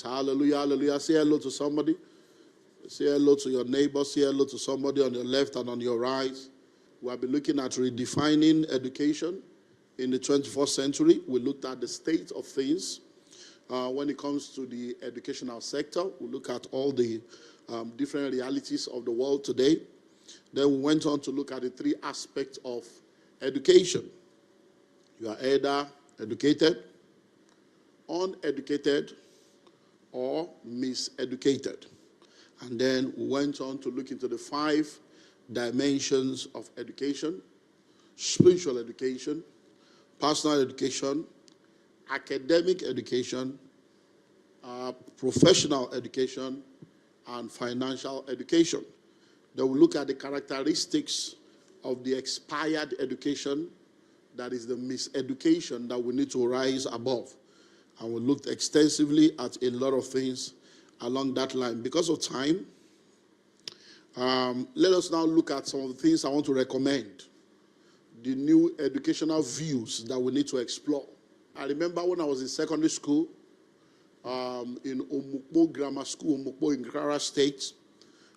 Hallelujah, hallelujah. Say hello to somebody. Say hello to your neighbor. Say hello to somebody on your left and on your right. We have been looking at redefining education in the 21st century. We looked at the state of things when it comes to the educational sector. We look at all the different realities of the world today. Then we went on to look at the three aspects of education. You are either educated, uneducated, or miseducated. And then we went on to look into the 5 dimensions of education: spiritual education, personal education, academic education, professional education, and financial education. Then we look at the characteristics of the expired education, that is the miseducation that we need to rise above. And we looked extensively at a lot of things along that line. Because of time, let us now look at some of the things I want to recommend, the new educational views that we need to explore. I remember when I was in secondary school, in Omukpo Grammar School, Omukpo in Kwara State.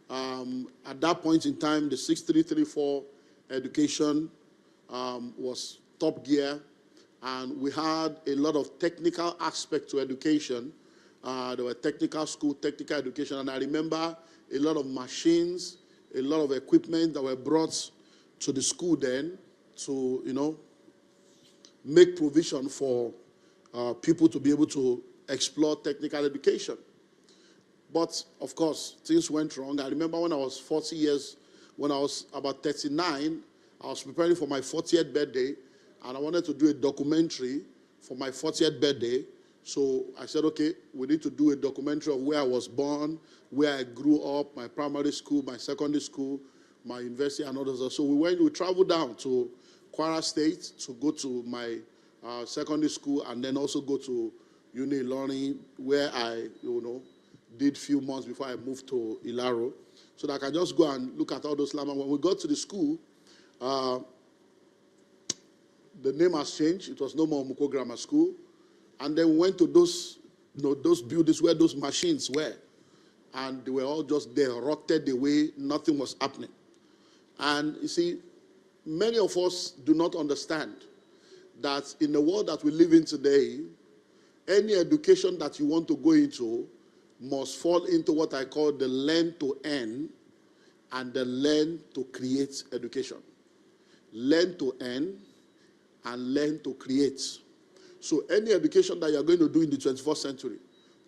At that point in time, the 6334 education was top gear, and we had a lot of technical aspect to education. There were technical school, technical education, and I remember a lot of machines, a lot of equipment that were brought to the school then to, make provision for people to be able to explore technical education. But, of course, things went wrong. I remember when I was 40 years, when I was about 39, I was preparing for my 40th birthday, and I wanted to do a documentary for my 40th birthday. So I said, okay, we need to do a documentary of where I was born, where I grew up, my primary school, my secondary school, my university, and others. So we traveled down to Kwara State to go to my secondary school, and then also go to Uni Learning, where I, did a few months before I moved to Ilaro, so that I can just go and look at all those land. When we got to the school, the name has changed. It was no more Omukpo Grammar School. And then we went to those buildings where those machines were. And they were all just there, rotted away. Nothing was happening. And you see, many of us do not understand that in the world that we live in today, any education that you want to go into must fall into what I call the learn to earn and the learn to create education. Learn to earn and learn to create. So any education that you're going to do in the 21st century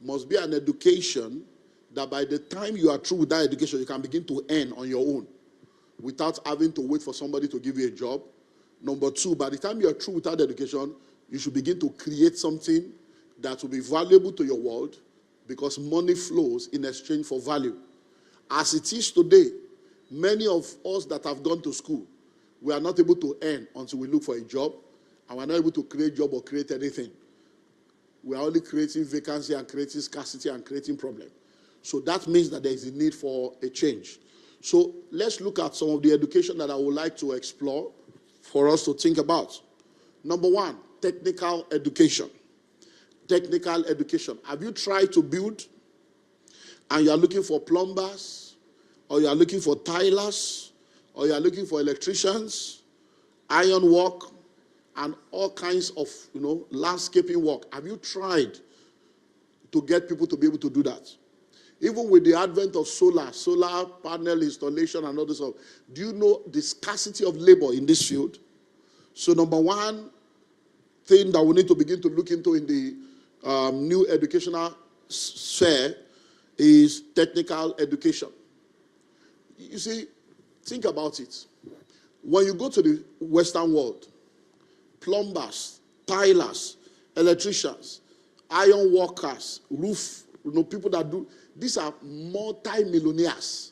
must be an education that by the time you are through with that education, you can begin to earn on your own without having to wait for somebody to give you a job. Number 2, by the time you are through with that education, you should begin to create something that will be valuable to your world, because money flows in exchange for value. As it is today, many of us that have gone to school, we are not able to earn until we look for a job, and we're not able to create a job or create anything. We are only creating vacancy and creating scarcity and creating problem. So that means that there is a need for a change. So let's look at some of the education that I would like to explore for us to think about. Number 1, technical education. Technical education. Have you tried to build and you are looking for plumbers, or you are looking for tilers, or you are looking for electricians, iron work, and all kinds of landscaping work? Have you tried to get people to be able to do that? Even with the advent of solar panel installation and all this stuff, do you know the scarcity of labor in this field? So number 1 thing that we need to begin to look into in the new educational sphere is technical education. You see, think about it. When you go to the Western world, plumbers, tilers, electricians, iron workers, roof, people that do, these are multi-millionaires.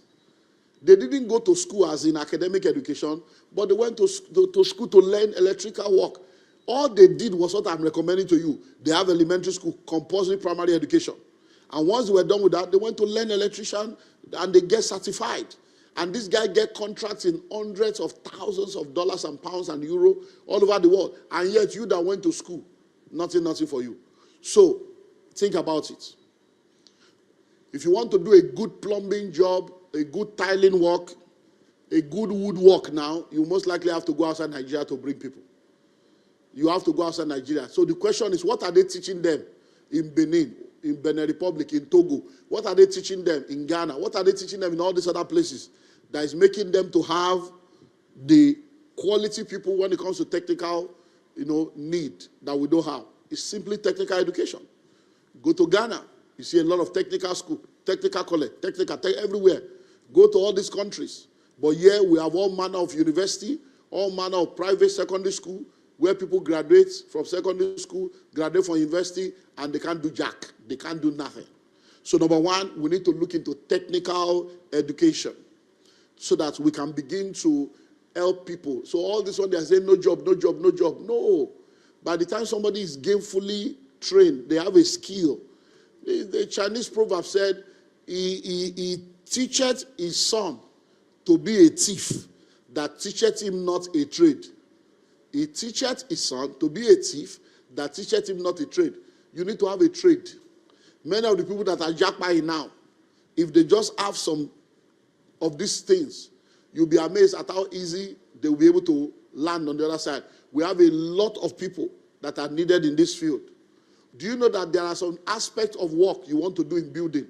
They didn't go to school as in academic education, but they went to school to learn electrical work. All they did was what I'm recommending to you. They have elementary school, compulsory primary education. And once they were done with that, they went to learn electrician and they get certified. And this guy get contracts in hundreds of thousands of dollars and pounds and euro all over the world. And yet you that went to school, nothing for you. So think about it. If you want to do a good plumbing job, a good tiling work, a good woodwork now, you most likely have to go outside Nigeria to bring people. You have to go outside Nigeria. So the question is, what are they teaching them in Benin, in Benin Republic, in Togo? What are they teaching them in Ghana? What are they teaching them in all these other places that is making them to have the quality people when it comes to technical, need that we don't have? It's simply technical education. Go to Ghana, you see a lot of technical school, technical college, everywhere. Go to all these countries. But here we have all manner of university, all manner of private secondary school, where people graduate from secondary school, graduate from university, and they can't do jack. They can't do nothing. So number one, we need to look into technical education so that we can begin to help people. So all this one, they are saying no job, no job, no job. No. By the time somebody is gainfully trained, they have a skill. The Chinese proverb said, he teacheth his son to be a thief, that teacheth him not a trade. He teacheth his son to be a thief, that teacheth him not a trade. You need to have a trade. Many of the people that are jackpot now, if they just have some of these things, you'll be amazed at how easy they will be able to land on the other side. We have a lot of people that are needed in this field. Do you know that there are some aspects of work you want to do in building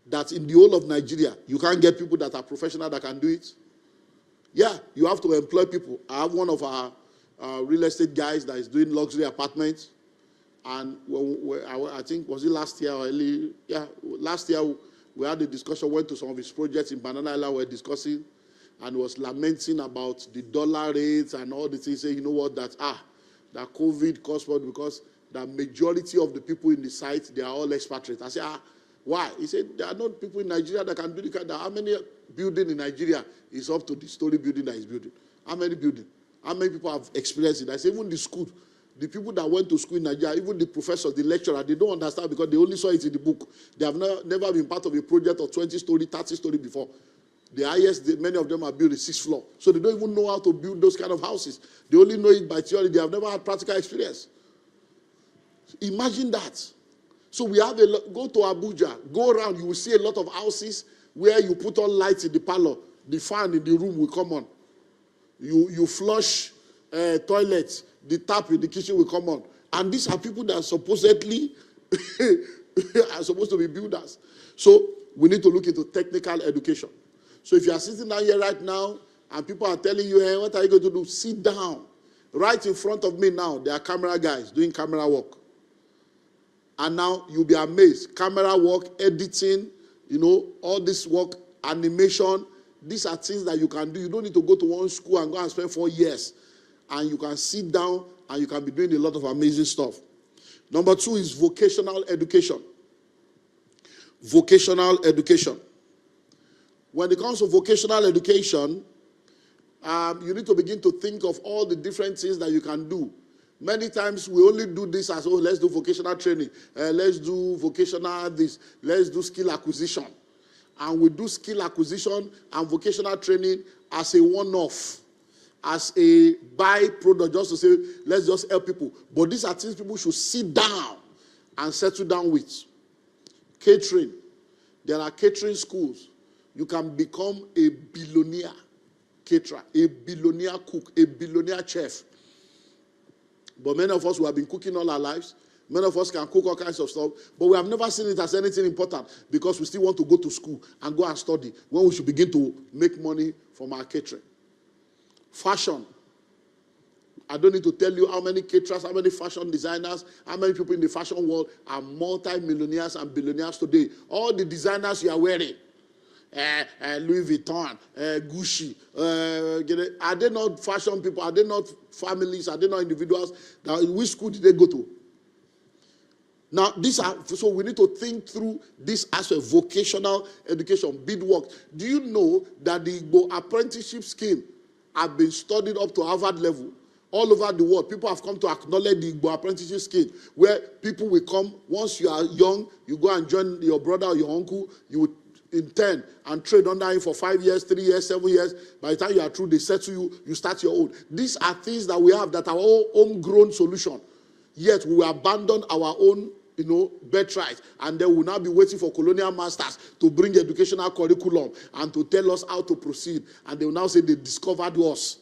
that in the whole of Nigeria, you can't get people that are professional that can do it? Yeah, you have to employ people. I have one of our real estate guys that is doing luxury apartments. And I think, was it last year or early? Yeah, last year we had a discussion, went to some of his projects in Banana Island, we were discussing, and was lamenting about the dollar rates and all the things. Say, you know what, that COVID caused for, because the majority of the people in the site, they are all expatriates. I said, why? He said, there are not people in Nigeria that can do the kind of, how many building in Nigeria is up to the story building that is building? How many building? How many people have experienced it? I said, even the school, the people that went to school in Nigeria, even the professors, the lecturer, they don't understand because they only saw it in the book. They have never been part of a project of 20 story, 30 story before. The highest, many of them are built a 6th floor. So they don't even know how to build those kind of houses. They only know it by theory. They have never had practical experience. Imagine that. So we have go to Abuja, go around, you will see a lot of houses where you put on lights in the parlor, the fan in the room will come on. You flush toilets, the tap in the kitchen will come on. And these are people that supposedly are supposed to be builders. So we need to look into technical education. So if you are sitting down here right now and people are telling you, hey, what are you going to do? Sit down. Right in front of me now, there are camera guys doing camera work. And now you'll be amazed. Camera work, editing, all this work, animation. These are things that you can do. You don't need to go to one school and go and spend 4 years. And you can sit down and you can be doing a lot of amazing stuff. Number 2 is vocational education. Vocational education. When it comes to vocational education, you need to begin to think of all the different things that you can do. Many times we only do this as, let's do vocational training. Let's do vocational this. Let's do skill acquisition. And we do skill acquisition and vocational training as a one-off, as a byproduct, just to say, let's just help people. But these are things people should sit down and settle down with. Catering. There are catering schools. You can become a billionaire caterer, a billionaire cook, a billionaire chef. But many of us who have been cooking all our lives, many of us can cook all kinds of stuff, but we have never seen it as anything important because we still want to go to school and go and study when we should begin to make money from our catering. Fashion. I don't need to tell you how many caterers, how many fashion designers, how many people in the fashion world are multi-millionaires and billionaires today. All the designers you are wearing, Louis Vuitton, Gucci, are they not fashion people? Are they not families? Are they not individuals? Now, which school did they go to? Now, so we need to think through this aspect, vocational education, beadwork. Do you know that the Igbo apprenticeship scheme have been studied up to Harvard level? All over the world, people have come to acknowledge the Igbo apprenticeship scheme, where people will come, once you are young, you go and join your brother or your uncle, you would intern and trade under him for 5 years, 3 years, 7 years. By the time you are through, they settle you, you start your own. These are things that we have that are all homegrown solution. Yet we abandon our own, birthright, and then we'll now be waiting for colonial masters to bring educational curriculum and to tell us how to proceed. And they will now say they discovered us.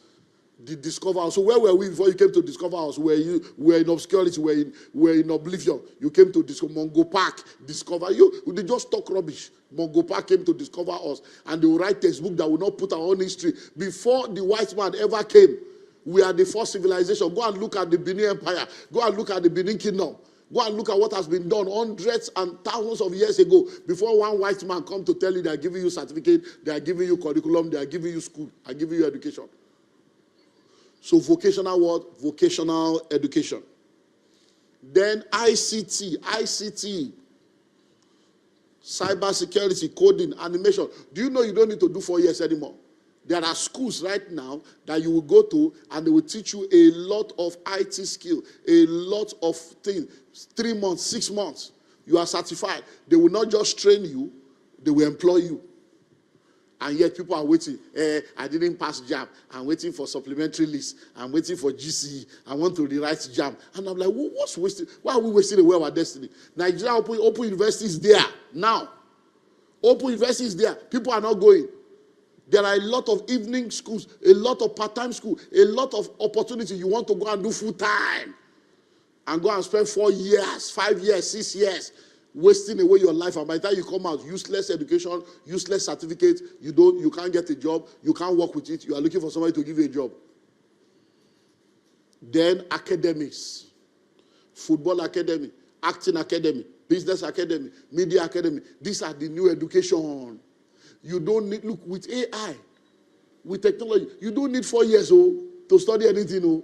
They discover us. So where were we before you came to discover us? We were in obscurity, we were in oblivion. You came to discover Mongo Park, discover you. They just talk rubbish. Mongo Park came to discover us, and they will write textbook that will not put our own history. Before the white man ever came, we are the first civilization. Go and look at the Benin Empire. Go and look at the Benin Kingdom. Go and look at what has been done hundreds and thousands of years ago before one white man come to tell you they are giving you certificate, they are giving you curriculum, they are giving you school, they are giving you education. So vocational what? Vocational education. Then ICT, cybersecurity, coding, animation. Do you know you don't need to do 4 years anymore? There are schools right now that you will go to and they will teach you a lot of IT skill, a lot of things. 3 months, 6 months, you are certified. They will not just train you, they will employ you. And yet people are waiting. I didn't pass JAM. I'm waiting for supplementary list. I'm waiting for GCE. I want to rewrite JAM. And I'm like, what's wasting? Why are we wasting away our destiny? Nigeria open university is there now. Open university is there. People are not going. There are a lot of evening schools, a lot of part-time school, a lot of opportunity. You want to go and do full-time and go and spend 4 years, 5 years, 6 years, wasting away your life, and by the time you come out, useless education, useless certificate, you can't get a job, you can't work with it, you are looking for somebody to give you a job. Then academics, football academy, acting academy, business academy, media academy. These are the new education. You don't need, look, with AI, with technology, you don't need 4 years to study anything.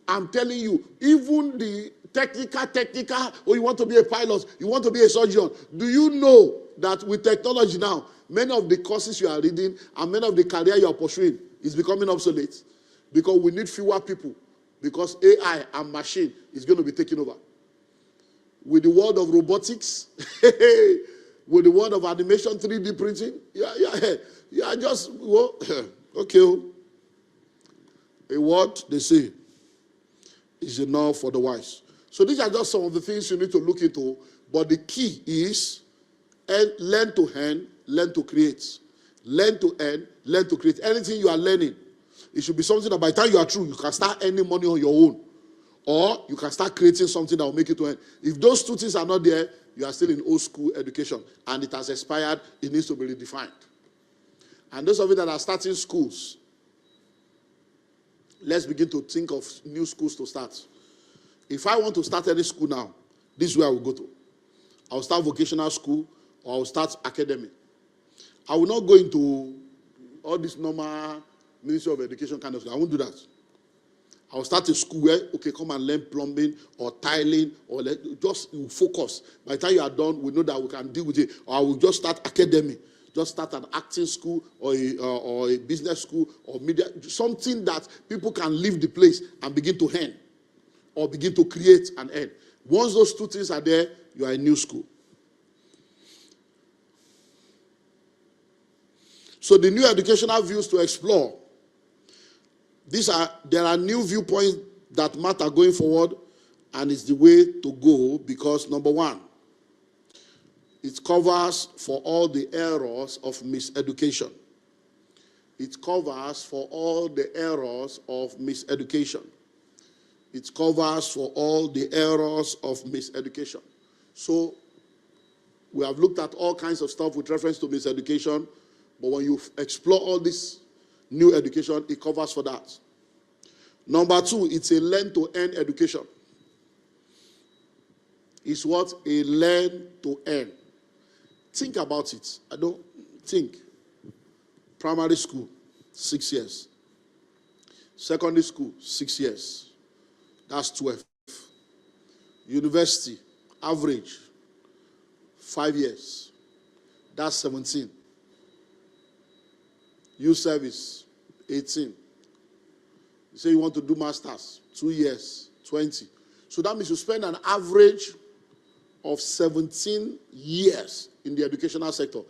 I'm telling you, even the technical, you want to be a pilot, you want to be a surgeon. Do you know that with technology now, many of the courses you are reading and many of the career you are pursuing is becoming obsolete? Because we need fewer people. Because AI and machine is going to be taking over. With the world of robotics, with the world of animation, 3D printing, just, well, okay. A word, they say, is enough for the wise. So these are just some of the things you need to look into, but the key is learn to earn, learn to create. Learn to earn, learn to create. Anything you are learning, it should be something that by the time you are through, you can start earning money on your own. Or you can start creating something that will make you to earn. If those two things are not there, you are still in old school education, and it has expired, it needs to be redefined. And those of you that are starting schools, let's begin to think of new schools to start. If I want to start any school now, this is where I will go to. I will start vocational school, or I will start academy. I will not go into all this normal Ministry of Education kind of stuff. I won't do that. I will start a school where, okay, come and learn plumbing or tiling, or just focus. By the time you are done, we know that we can deal with it. Or I will just start academy. Just start an acting school or a business school or media, something that people can leave the place and begin to earn or begin to create and earn. Once those two things are there, you are in new school. So the new educational views to explore. There are new viewpoints that matter going forward, and it's the way to go because, number one, it covers for all the errors of miseducation. It covers for all the errors of miseducation. It covers for all the errors of miseducation. So we have looked at all kinds of stuff with reference to miseducation, but when you explore all this new education, it covers for that. Number two, it's a learn to earn education. It's what? A learn to earn. Think about it. I don't think. Primary school, 6 years. Secondary school, 6 years. That's 12. University, average, 5 years. That's 17. Youth service, 18. You say you want to do masters, 2 years, 20. So that means you spend an average of 17 years in the educational sector.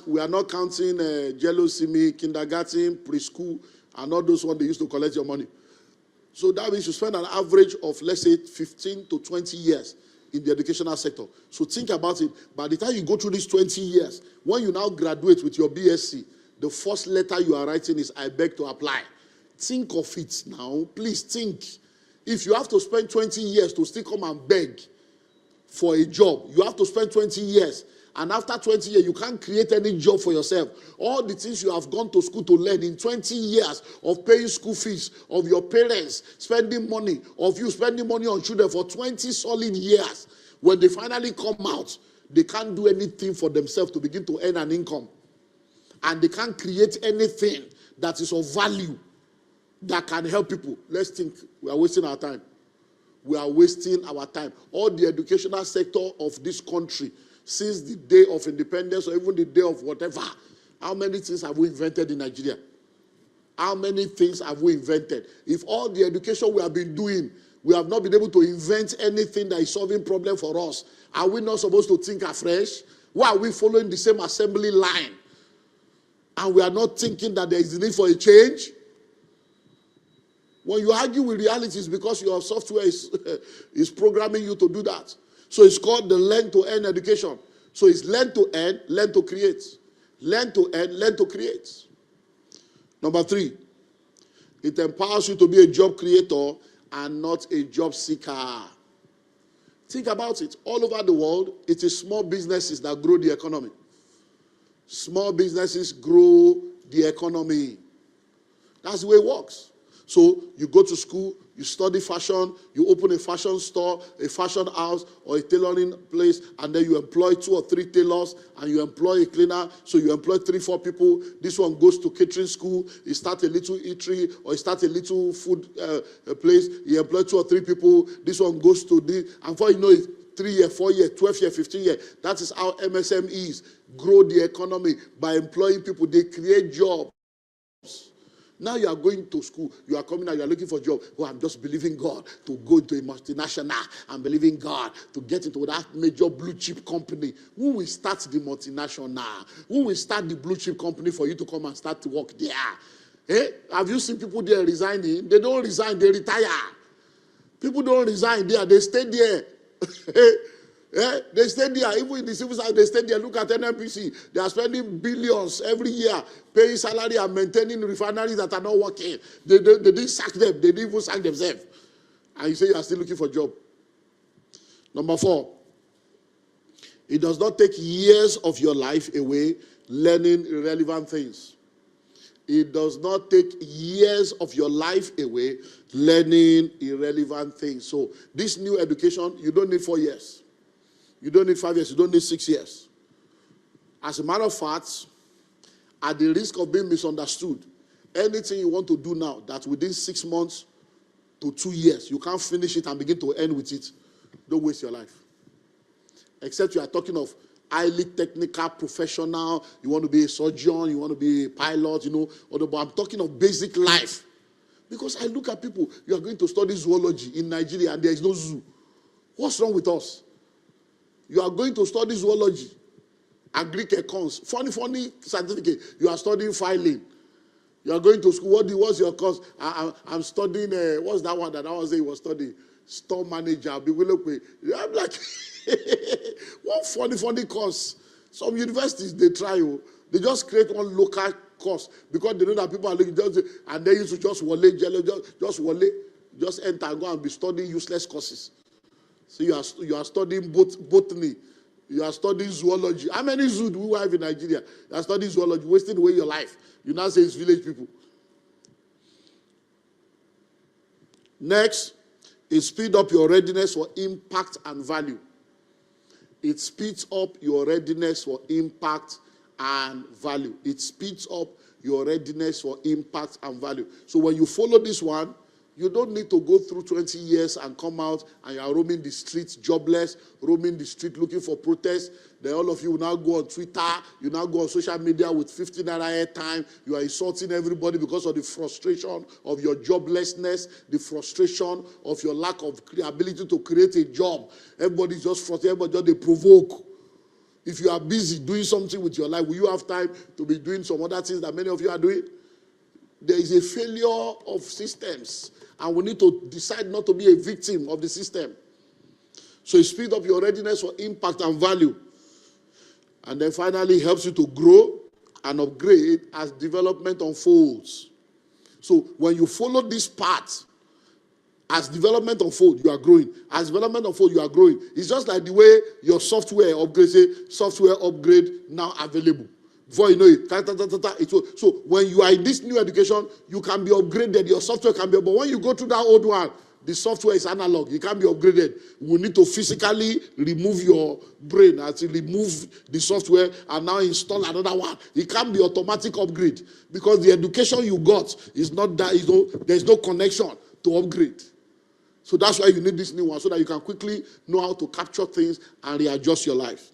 We are not counting jealousy, kindergarten, preschool, and all those ones they used to collect your money. So that means you spend an average of, let's say, 15 to 20 years in the educational sector. So think about it. By the time you go through these 20 years, when you now graduate with your BSc, the first letter you are writing is, I beg to apply. Think of it now. Please think. If you have to spend 20 years to still come and beg for a job, you have to spend 20 years. And after 20 years, you can't create any job for yourself. All the things you have gone to school to learn in 20 years of paying school fees, of your parents spending money, of you spending money on children for 20 solid years, when they finally come out, they can't do anything for themselves to begin to earn an income. And they can't create anything that is of value that can help people. Let's think. We are wasting our time. We are wasting our time. All the educational sector of this country, since the day of independence or even the day of whatever, how many things have we invented in Nigeria? How many things have we invented? If all the education we have been doing, we have not been able to invent anything that is solving problem for us, are we not supposed to think afresh? Why are we following the same assembly line? And we are not thinking that there is a need for a change? When you argue with reality, it's because your software is programming you to do that. So it's called the learn to earn education. So it's learn to earn, learn to create. Learn to earn, learn to create. Number 3, it empowers you to be a job creator and not a job seeker. Think about it. All over the world, it is small businesses that grow the economy. Small businesses grow the economy. That's the way it works. So you go to school, you study fashion, you open a fashion store, a fashion house, or a tailoring place, and then you employ 2 or 3 tailors, and you employ a cleaner, so you employ 3 or 4 people. This one goes to catering school, he starts a little eatery, or he starts a little food place, he employs 2 or 3 people. This one goes to this, and before you know it, 3 years, 4 years, 12 years, 15 years. That is how MSMEs grow the economy, by employing people. They create jobs. Now you are going to school, you are coming out, you are looking for a job. Oh, I'm just believing God to go into a multinational. I'm believing God to get into that major blue chip company. Who will start the multinational? Who will start the blue chip company for you to come and start to work there? Eh? Have you seen people there resigning? They don't resign, they retire. People don't resign there, they stay there. They stay there. Even in the civil service, they stay there. Look at NNPC. They are spending billions every year paying salary and maintaining refineries that are not working. They didn't sack them. They didn't even sack themselves. And you say you are still looking for a job. Number 4, it does not take years of your life away learning irrelevant things. It does not take years of your life away learning irrelevant things. So this new education, you don't need 4 years. You don't need 5 years. You don't need 6 years. As a matter of fact, at the risk of being misunderstood, anything you want to do now that within 6 months to 2 years, you can't finish it and begin to end with it, don't waste your life. Except you are talking of highly technical, professional, you want to be a surgeon, you want to be a pilot, but I'm talking of basic life. Because I look at people, you are going to study zoology in Nigeria and there is no zoo. What's wrong with us? You are going to study zoology, Greek accounts, funny certificate. You are studying filing. You are going to school. What's your course? I'm studying, what's that one that I was saying was studying? Store manager. I'm like, what funny course? Some universities, they try, they just create one local course because they know that people are looking, and they used to just enter and go and be studying useless courses. So you are studying botany, you are studying zoology. How many zoos do we have in Nigeria? You are studying zoology, wasting away your life. You now say it's village people. Next, it speeds up your readiness for impact and value. It speeds up your readiness for impact and value. It speeds up your readiness for impact and value. So when you follow this one, you don't need to go through 20 years and come out and you are roaming the streets jobless, roaming the street looking for protests. Then all of you will now go on Twitter, you now go on social media with 50 naira airtime. You are insulting everybody because of the frustration of your joblessness, the frustration of your lack of ability to create a job. Everybody's just frustrated, everybody just they provoke. If you are busy doing something with your life, will you have time to be doing some other things that many of you are doing? There is a failure of systems, and we need to decide not to be a victim of the system. So it speeds up your readiness for impact and value. And then finally helps you to grow and upgrade as development unfolds. So when you follow this path, as development unfolds, you are growing. As development unfolds, you are growing. It's just like the way your software upgrade, say, software upgrade now available. Before you know it, so when you are in this new education, you can be upgraded. Your software can be, but when you go through that old one, the software is analog. It can't be upgraded. We need to physically remove your brain, as remove the software and now install another one. It can't be automatic upgrade because the education you got is not that. There's no connection to upgrade. So that's why you need this new one, so that you can quickly know how to capture things and readjust your life.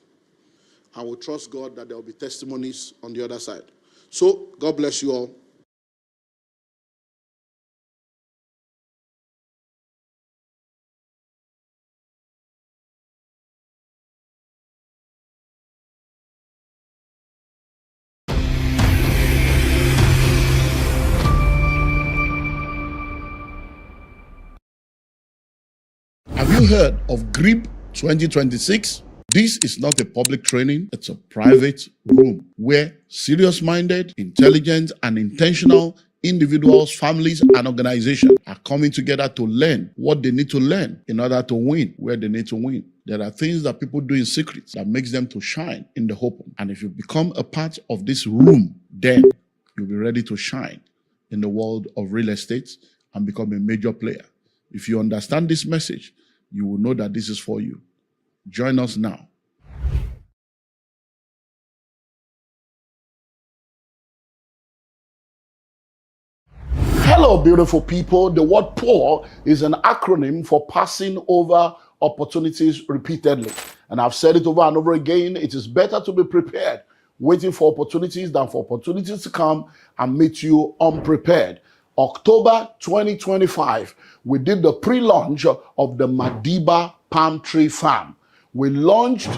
I will trust God that there will be testimonies on the other side. So, God bless you all. Have you heard of GRIP 2026? This is not a public training, it's a private room where serious-minded, intelligent, and intentional individuals, families, and organizations are coming together to learn what they need to learn in order to win where they need to win. There are things that people do in secret that makes them to shine in the open. And if you become a part of this room, then you'll be ready to shine in the world of real estate and become a major player. If you understand this message, you will know that this is for you. Join us now. Hello, beautiful people. The word POUR is an acronym for passing over opportunities repeatedly. And I've said it over and over again. It is better to be prepared, waiting for opportunities, than for opportunities to come and meet you unprepared. October 2025, we did the pre-launch of the Madiba Palm Tree Farm. We launched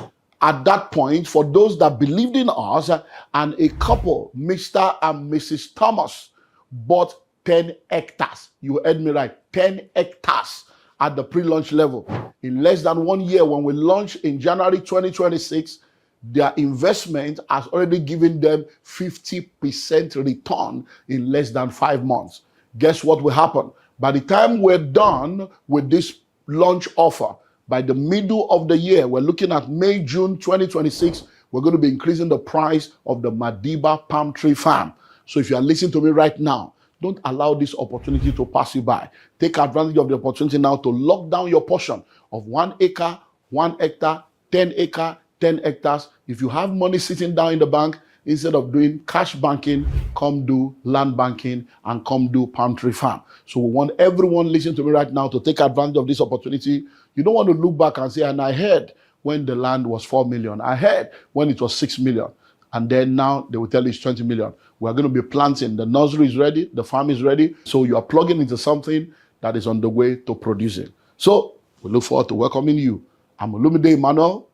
at that point for those that believed in us, and a couple, Mr. and Mrs. Thomas, bought 10 hectares. You heard me right, 10 hectares at the pre-launch level. In less than 1 year, when we launched in January 2026, their investment has already given them 50% return in less than 5 months. Guess what will happen? By the time we're done with this launch offer, by the middle of the year, we're looking at May, June 2026, we're going to be increasing the price of the Madiba Palm Tree Farm. So if you are listening to me right now, don't allow this opportunity to pass you by. Take advantage of the opportunity now to lock down your portion of 1 acre, 1 hectare, 10 acre, 10 hectares. If you have money sitting down in the bank, instead of doing cash banking, come do land banking and come do palm tree farm. So we want everyone listening to me right now to take advantage of this opportunity. You don't want to look back and say, and I heard when the land was 4 million. I heard when it was 6 million. And then now they will tell you it's 20 million. We're going to be planting. The nursery is ready. The farm is ready. So you are plugging into something that is on the way to producing. So we look forward to welcoming you. I'm Olumide Emmanuel,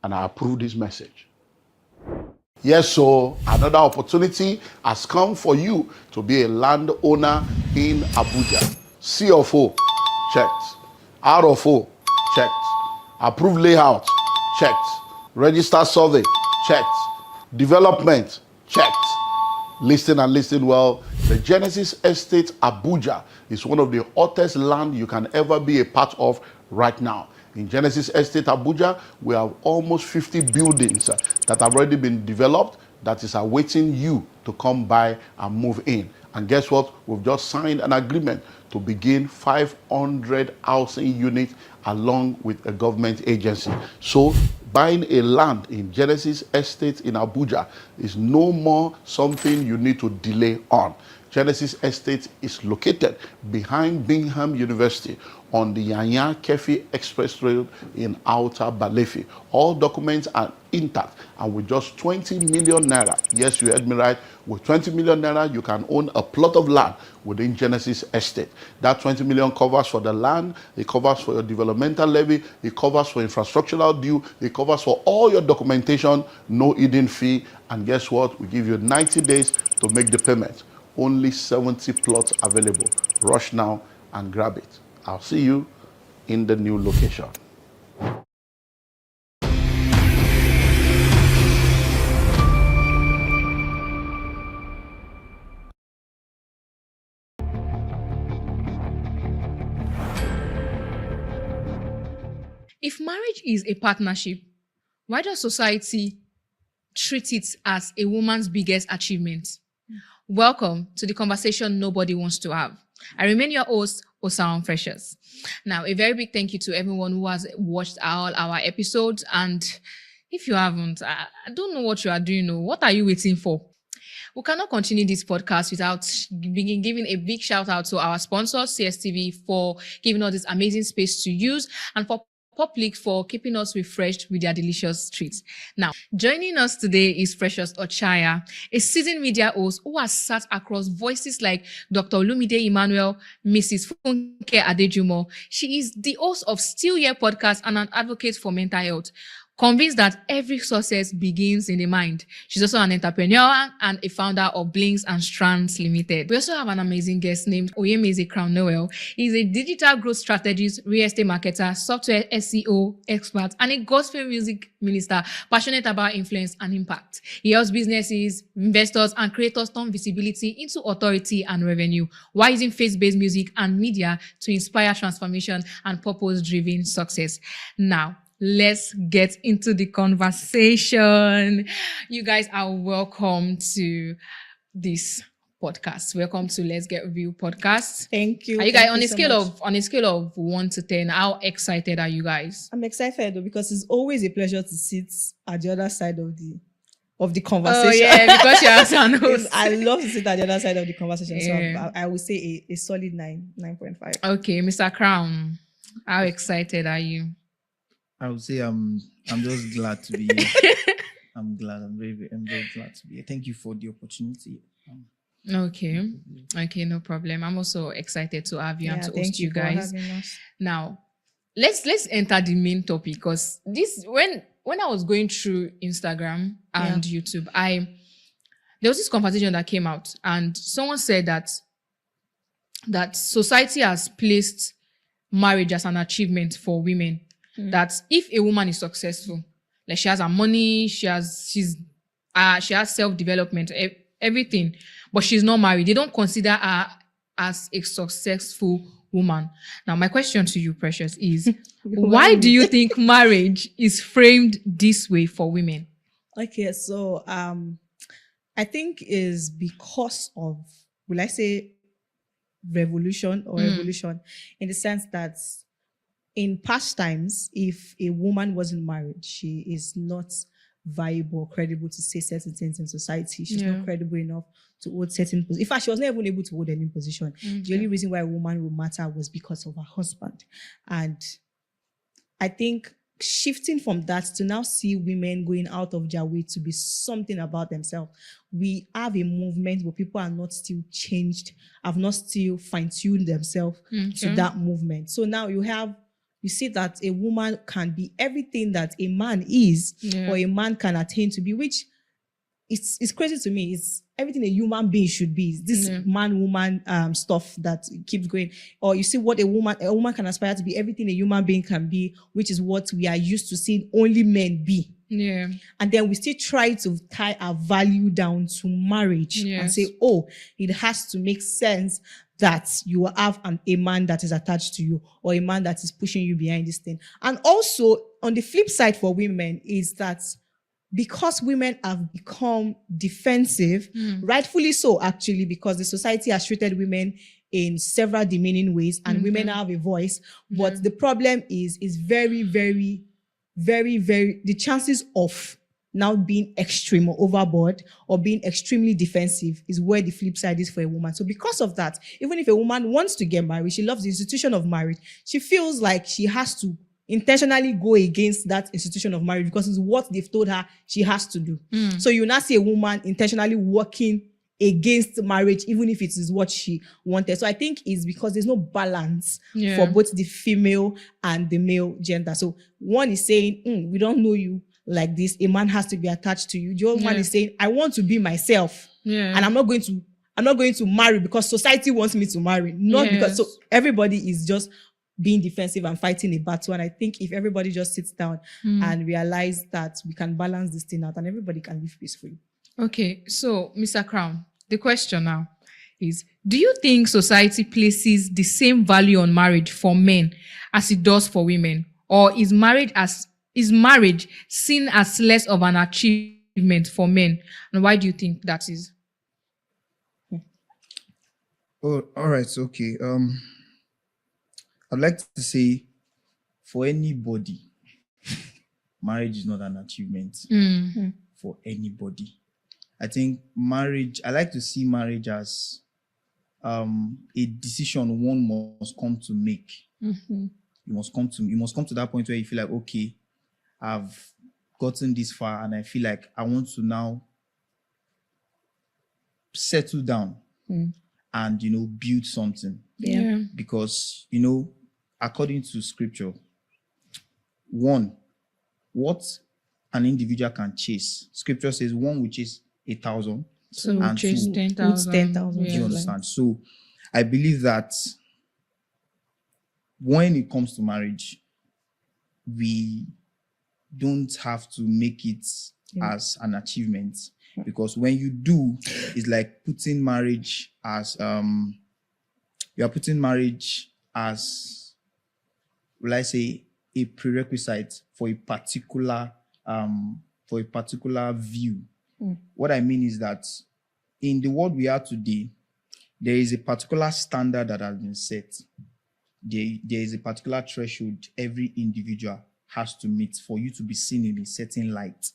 and I approve this message. Yes, so another opportunity has come for you to be a landowner in Abuja. C of O, checked. R of O, checked. Approved layout, checked. Register survey, checked. Development, checked. Listing and listing well. The Genesis Estate Abuja is one of the hottest land you can ever be a part of right now. In Genesis Estate Abuja, we have almost 50 buildings that have already been developed that is awaiting you to come by and move in. And guess what? We've just signed an agreement to begin 500 housing units along with a government agency. So buying a land in Genesis Estate in Abuja is no more something you need to delay on. Genesis Estate is located behind Bingham University on the Yanya Kefi Express Road in Outer Balefi. All documents are intact, and with just 20 million naira, yes, you heard me right, with 20 million naira, you can own a plot of land within Genesis Estate. That 20 million covers for the land, it covers for your developmental levy, it covers for infrastructural due, it covers for all your documentation, no hidden fee, and guess what? We give you 90 days to make the payment. Only 70 plots available. Rush now and grab it. I'll see you in the new location. if marriage is a partnership, why does society treat it as a woman's biggest achievement? Welcome to the conversation nobody wants to have. I remain your host, Osam Precious. Now, a very big thank you to everyone who has watched all our episodes. And if you haven't, I don't know what you are doing. What are you waiting for? We cannot continue this podcast without giving a big shout out to our sponsor, CSTV, for giving us this amazing space to use, and for Public for keeping us refreshed with their delicious treats. Now, joining us today is Precious Ochaya, a seasoned media host who has sat across voices like Dr. Olumide Emmanuel, Mrs. Funke Adejumo. She is the host of Still Here podcast and an advocate for mental health. Convinced that every success begins in the mind. She's also an entrepreneur and a founder of Blinks and Strands Limited. We also have an amazing guest named Oyemeze Crown Noel. He's a digital growth strategist, real estate marketer, software SEO expert, and a gospel music minister passionate about influence and impact. He helps businesses, investors, and creators turn visibility into authority and revenue while using faith-based music and media to inspire transformation and purpose-driven success. Now, let's get into the conversation. You guys are welcome to this podcast. Welcome to Let's Get Real podcast. Thank you. Are you guys on a scale of 1 to 10? How excited are you guys? I'm excited though, because it's always a pleasure to sit at the other side of the conversation. Oh yeah, because you're an host. I love to sit at the other side of the conversation. Yeah. So I would say a solid 9.5. Okay, Mr. Crown, how excited are you? I would say I'm just glad to be here. I'm very glad to be here. Thank you for the opportunity. Okay, no problem. I'm also excited to have you and to host you guys. Now, let's enter the main topic, because this when I was going through Instagram and YouTube, there was this conversation that came out, and someone said that society has placed marriage as an achievement for women. That if a woman is successful, like she has her money, she has self-development, everything, but she's not married, they don't consider her as a successful woman. Now, my question to you, Precious, is why do you think marriage is framed this way for women? Okay, so I think is because of, will I say, revolution or evolution, in the sense that in past times, if a woman wasn't married, she is not viable, credible to say certain things in society. She's not credible enough to hold certain positions. In fact, she was not even able to hold any position. The only reason why a woman would matter was because of her husband. And I think shifting from that to now see women going out of their way to be something about themselves. We have a movement where people are not still changed, have not still fine-tuned themselves to that movement. So now you see that a woman can be everything that a man is, or a man can attain to be, which it's crazy to me. It's everything a human being should be. This man-woman stuff that keeps going. Or you see what a woman can aspire to be, everything a human being can be, which is what we are used to seeing only men be. Yeah. And then we still try to tie our value down to marriage and say, oh, it has to make sense that you have a man that is attached to you, or a man that is pushing you behind this thing. And also, on the flip side for women is that because women have become defensive, rightfully so, actually, because the society has treated women in several demeaning ways, and women have a voice. But the problem is very, very, very, very, the chances of now being extreme or overboard or being extremely defensive is where the flip side is for a woman. So because of that, even if a woman wants to get married, she loves the institution of marriage, she feels like she has to intentionally go against that institution of marriage because it's what they've told her she has to do. So you now see a woman intentionally working against marriage, even if it is what she wanted. So I think it's because there's no balance for both the female and the male gender. So one is saying, we don't know you like this. A man has to be attached to you. The other one is saying, I want to be myself, and I'm not going to marry because society wants me to marry, not because. So everybody is just being defensive and fighting a battle. And I think if everybody just sits down and realize that we can balance this thing out, and everybody can live peacefully. Okay, so Mr. Crown, the question now is, do you think society places the same value on marriage for men as it does for women? or is marriage seen as less of an achievement for men? And why do you think that is? Oh, all right. Okay. I'd like to say, for anybody, marriage is not an achievement for anybody. I think I like to see marriage as a decision one must come to make. You must come to that point where you feel like, okay, I've gotten this far and I feel like I want to now settle down and build something. Yeah. Because according to scripture, one, what an individual can chase. Scripture says one will chase 1,000 So and chase two 10,000. 10,000. Do you understand? So I believe that when it comes to marriage, we don't have to make it as an achievement, because when you do, it's like putting marriage as you are putting marriage as, will I say, a prerequisite for a particular view. What I mean is that in the world we are today, there is a particular standard that has been set. There is a particular threshold every individual has to meet for you to be seen in a certain light.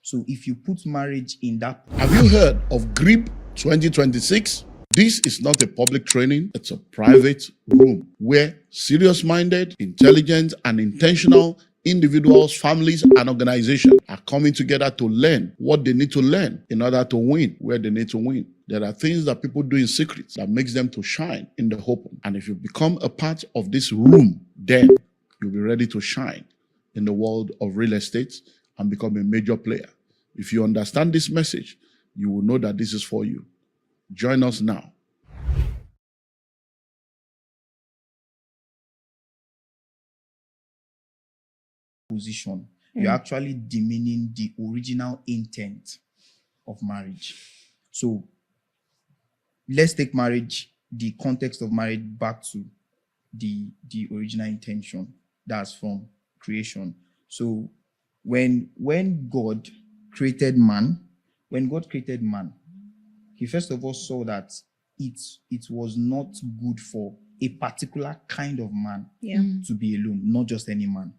So if you put marriage in that... Have you heard of GRIP 2026? This is not a public training, it's a private room where serious-minded, intelligent, and intentional individuals, families, and organizations are coming together to learn what they need to learn in order to win where they need to win. There are things that people do in secret that makes them to shine in the open. And if you become a part of this room, then you'll be ready to shine in the world of real estate and become a major player. If you understand this message, you will know that this is for you. Join us now. Position, you're actually demeaning the original intent of marriage. So let's take marriage, the context of marriage, back to the original intention. That's from creation. So when God created man, he first of all saw that it was not good for a particular kind of man to be alone, not just any man.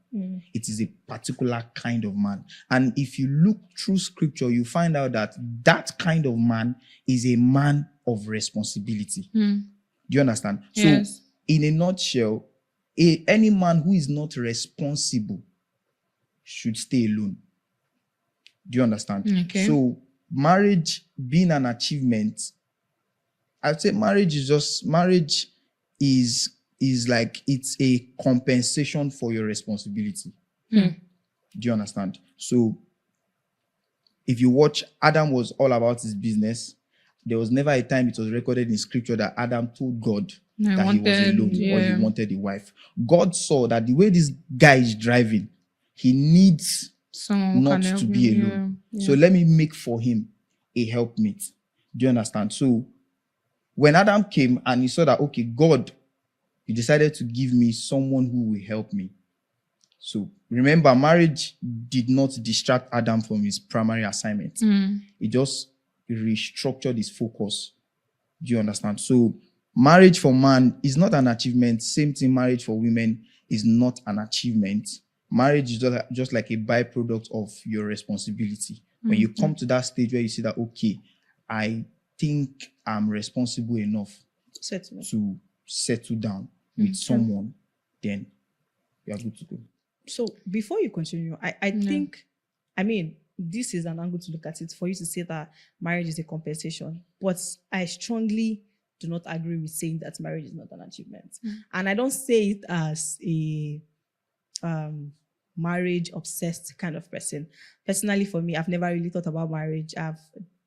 It is a particular kind of man. And if you look through scripture, you find out that that kind of man is a man of responsibility. Do you understand? Yes. So in a nutshell, any man who is not responsible should stay alone. Do you understand? Okay. So marriage being an achievement, I'd say marriage is like, it's a compensation for your responsibility. Do you understand? So if you watch, Adam was all about his business. There was never a time it was recorded in scripture that Adam told God that he was alone or he wanted a wife. God saw that the way this guy is driving, he needs Someone not to be alone. So let me make for him a helpmate. Do you understand? So when Adam came and he saw that, okay, God, you decided to give me someone who will help me. So remember, marriage did not distract Adam from his primary assignment. It just restructured his focus. Do you understand? So marriage for man is not an achievement. Same thing, marriage for women is not an achievement. Marriage is just like a byproduct of your responsibility. When you come to that stage where you see that, okay, I think I'm responsible enough to settle down with someone, then you are good to go. So before you continue, I think, this is an angle to look at it for you to say that marriage is a compensation. But I strongly do not agree with saying that marriage is not an achievement. And I don't say it as a marriage obsessed kind of person. Personally, for me, I've never really thought about marriage. I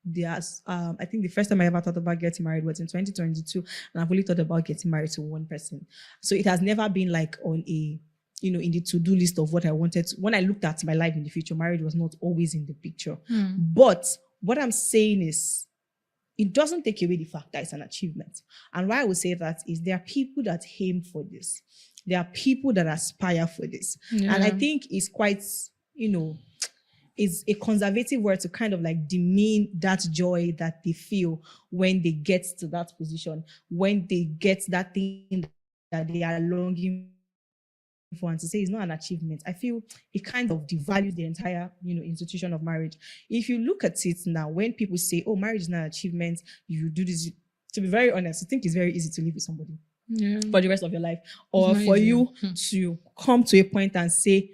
think the first time I ever thought about getting married was in 2022, and I've only thought about getting married to one person. So it has never been like on a, in the to-do list of what I wanted to. When I looked at my life in the future, marriage was not always in the picture. But what I'm saying is, it doesn't take away the fact that it's an achievement. And why I would say that is there are people that aim for this. There are people that aspire for this. Yeah. And I think it's quite, is a conservative word to kind of like demean that joy that they feel when they get to that position, when they get that thing that they are longing for, and to say it's not an achievement. I feel it kind of devalues the entire, institution of marriage. If you look at it now, when people say, oh, marriage is not an achievement, you do this, to be very honest, I think it's very easy to live with somebody for the rest of your life, or for you to come to a point and say,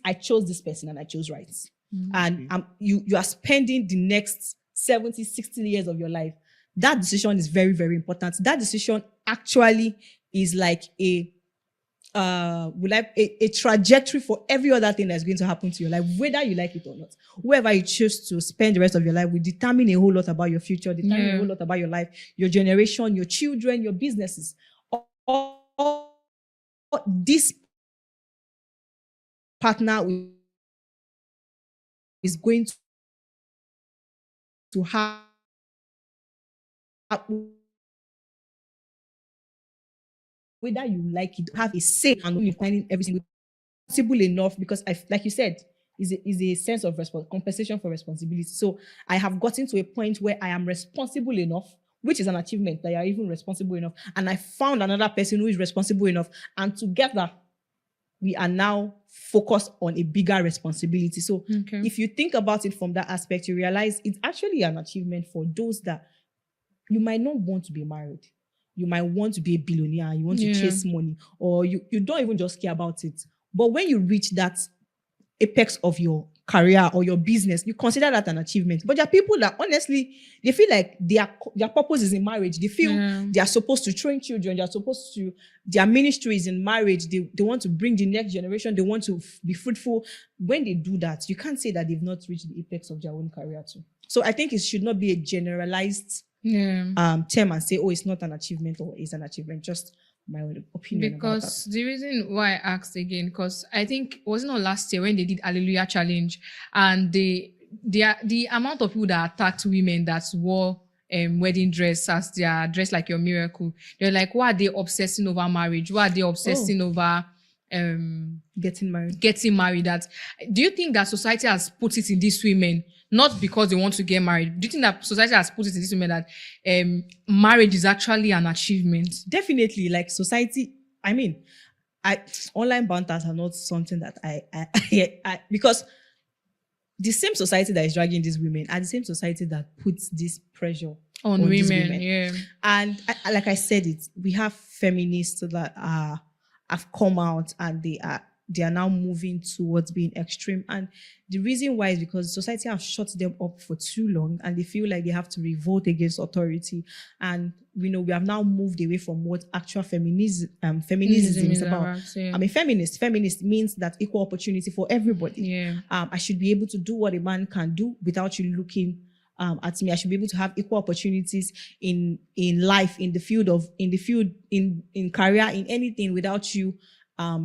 I chose this person and I chose right. And you are spending the next 70, 60 years of your life. That decision is very, very important. That decision actually is like a trajectory for every other thing that's going to happen to your life, whether you like it or not. Whoever you choose to spend the rest of your life will determine a whole lot about your future, determine a whole lot about your life, your generation, your children, your businesses. All this partner is going to have whether you like it, have a say and you're finding every single possible enough, because like you said, is a sense of compensation for responsibility. So I have gotten to a point where I am responsible enough, which is an achievement that you are even responsible enough. And I found another person who is responsible enough. And together, we are now focused on a bigger responsibility. So if you think about it from that aspect, you realize it's actually an achievement for those that you might not want to be married. You might want to be a billionaire. You want to chase money, or you don't even just care about it. But when you reach that apex of your career or your business, you consider that an achievement. But there are people that honestly, they feel like their purpose is in marriage. They feel they are supposed to train children. Their ministry is in marriage. They want to bring the next generation. They want to be fruitful. When they do that, you can't say that they've not reached the apex of their own career too. So I think it should not be a generalized term and say, oh, it's not an achievement or it's an achievement. Just my own opinion. Because the reason why I asked again, because I think wasn't it last year when they did Hallelujah Challenge, and the amount of people that attacked women that wore wedding dress as their dress like your miracle, they're like, why are they obsessing over marriage? Why are they obsessing over getting married? That, do you think that society has put it in these women not because they want to get married? Do you think that society has put it in these women that marriage is actually an achievement? Definitely, like society. I mean, online banters are not something that I because the same society that is dragging these women are the same society that puts this pressure on women. Yeah. And like I said, we have feminists that have come out and they are now moving towards being extreme. And the reason why is because society has shut them up for too long and they feel like they have to revolt against authority. And we have now moved away from what actual feminism is about. I'm a feminist. Feminist means that equal opportunity for everybody. Yeah. I should be able to do what a man can do without you looking at me. I should be able to have equal opportunities in life, in career, in anything without you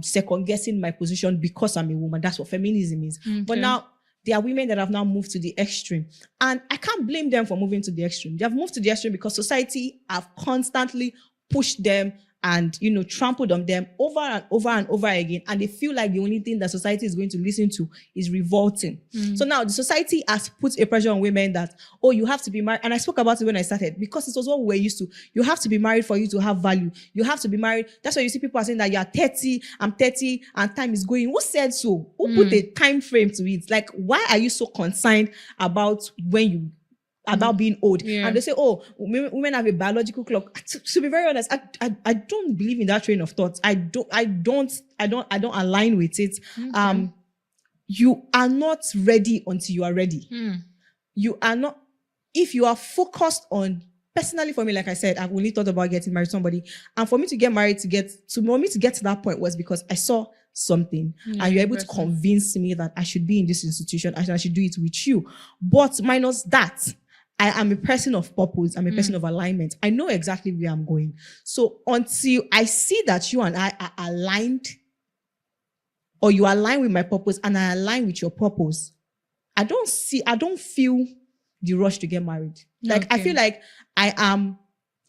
second guessing my position because I'm a woman. That's what feminism is. Okay. But now there are women that have now moved to the extreme, and I can't blame them for moving to the extreme. They have moved to the extreme because society have constantly pushed them and trampled on them over and over and over again, and they feel like the only thing that society is going to listen to is revolting. So now the society has put a pressure on women that, oh, you have to be married. And I spoke about it when I started because it was what we were used to. You have to be married for you to have value. You have to be married. That's why you see people are saying that you are 30, I'm 30, and time is going. Who said so? Who put a time frame to it? Like, why are you so concerned about about being old? And they say, oh, women have a biological clock. To be very honest, I don't believe in that train of thought. I don't align with it. Okay. You are not ready until you are ready. You are not. If you are focused on, personally for me, like I said, I've only thought about getting married to somebody, and for me to get married to that point was because I saw something and you're able to convince me that I should be in this institution and I should do it with you. But minus that, I am a person of purpose. I'm a person of alignment. I know exactly where I'm going. So until I see that you and I are aligned, or you align with my purpose and I align with your purpose, I don't feel the rush to get married. Like, okay. I feel like I am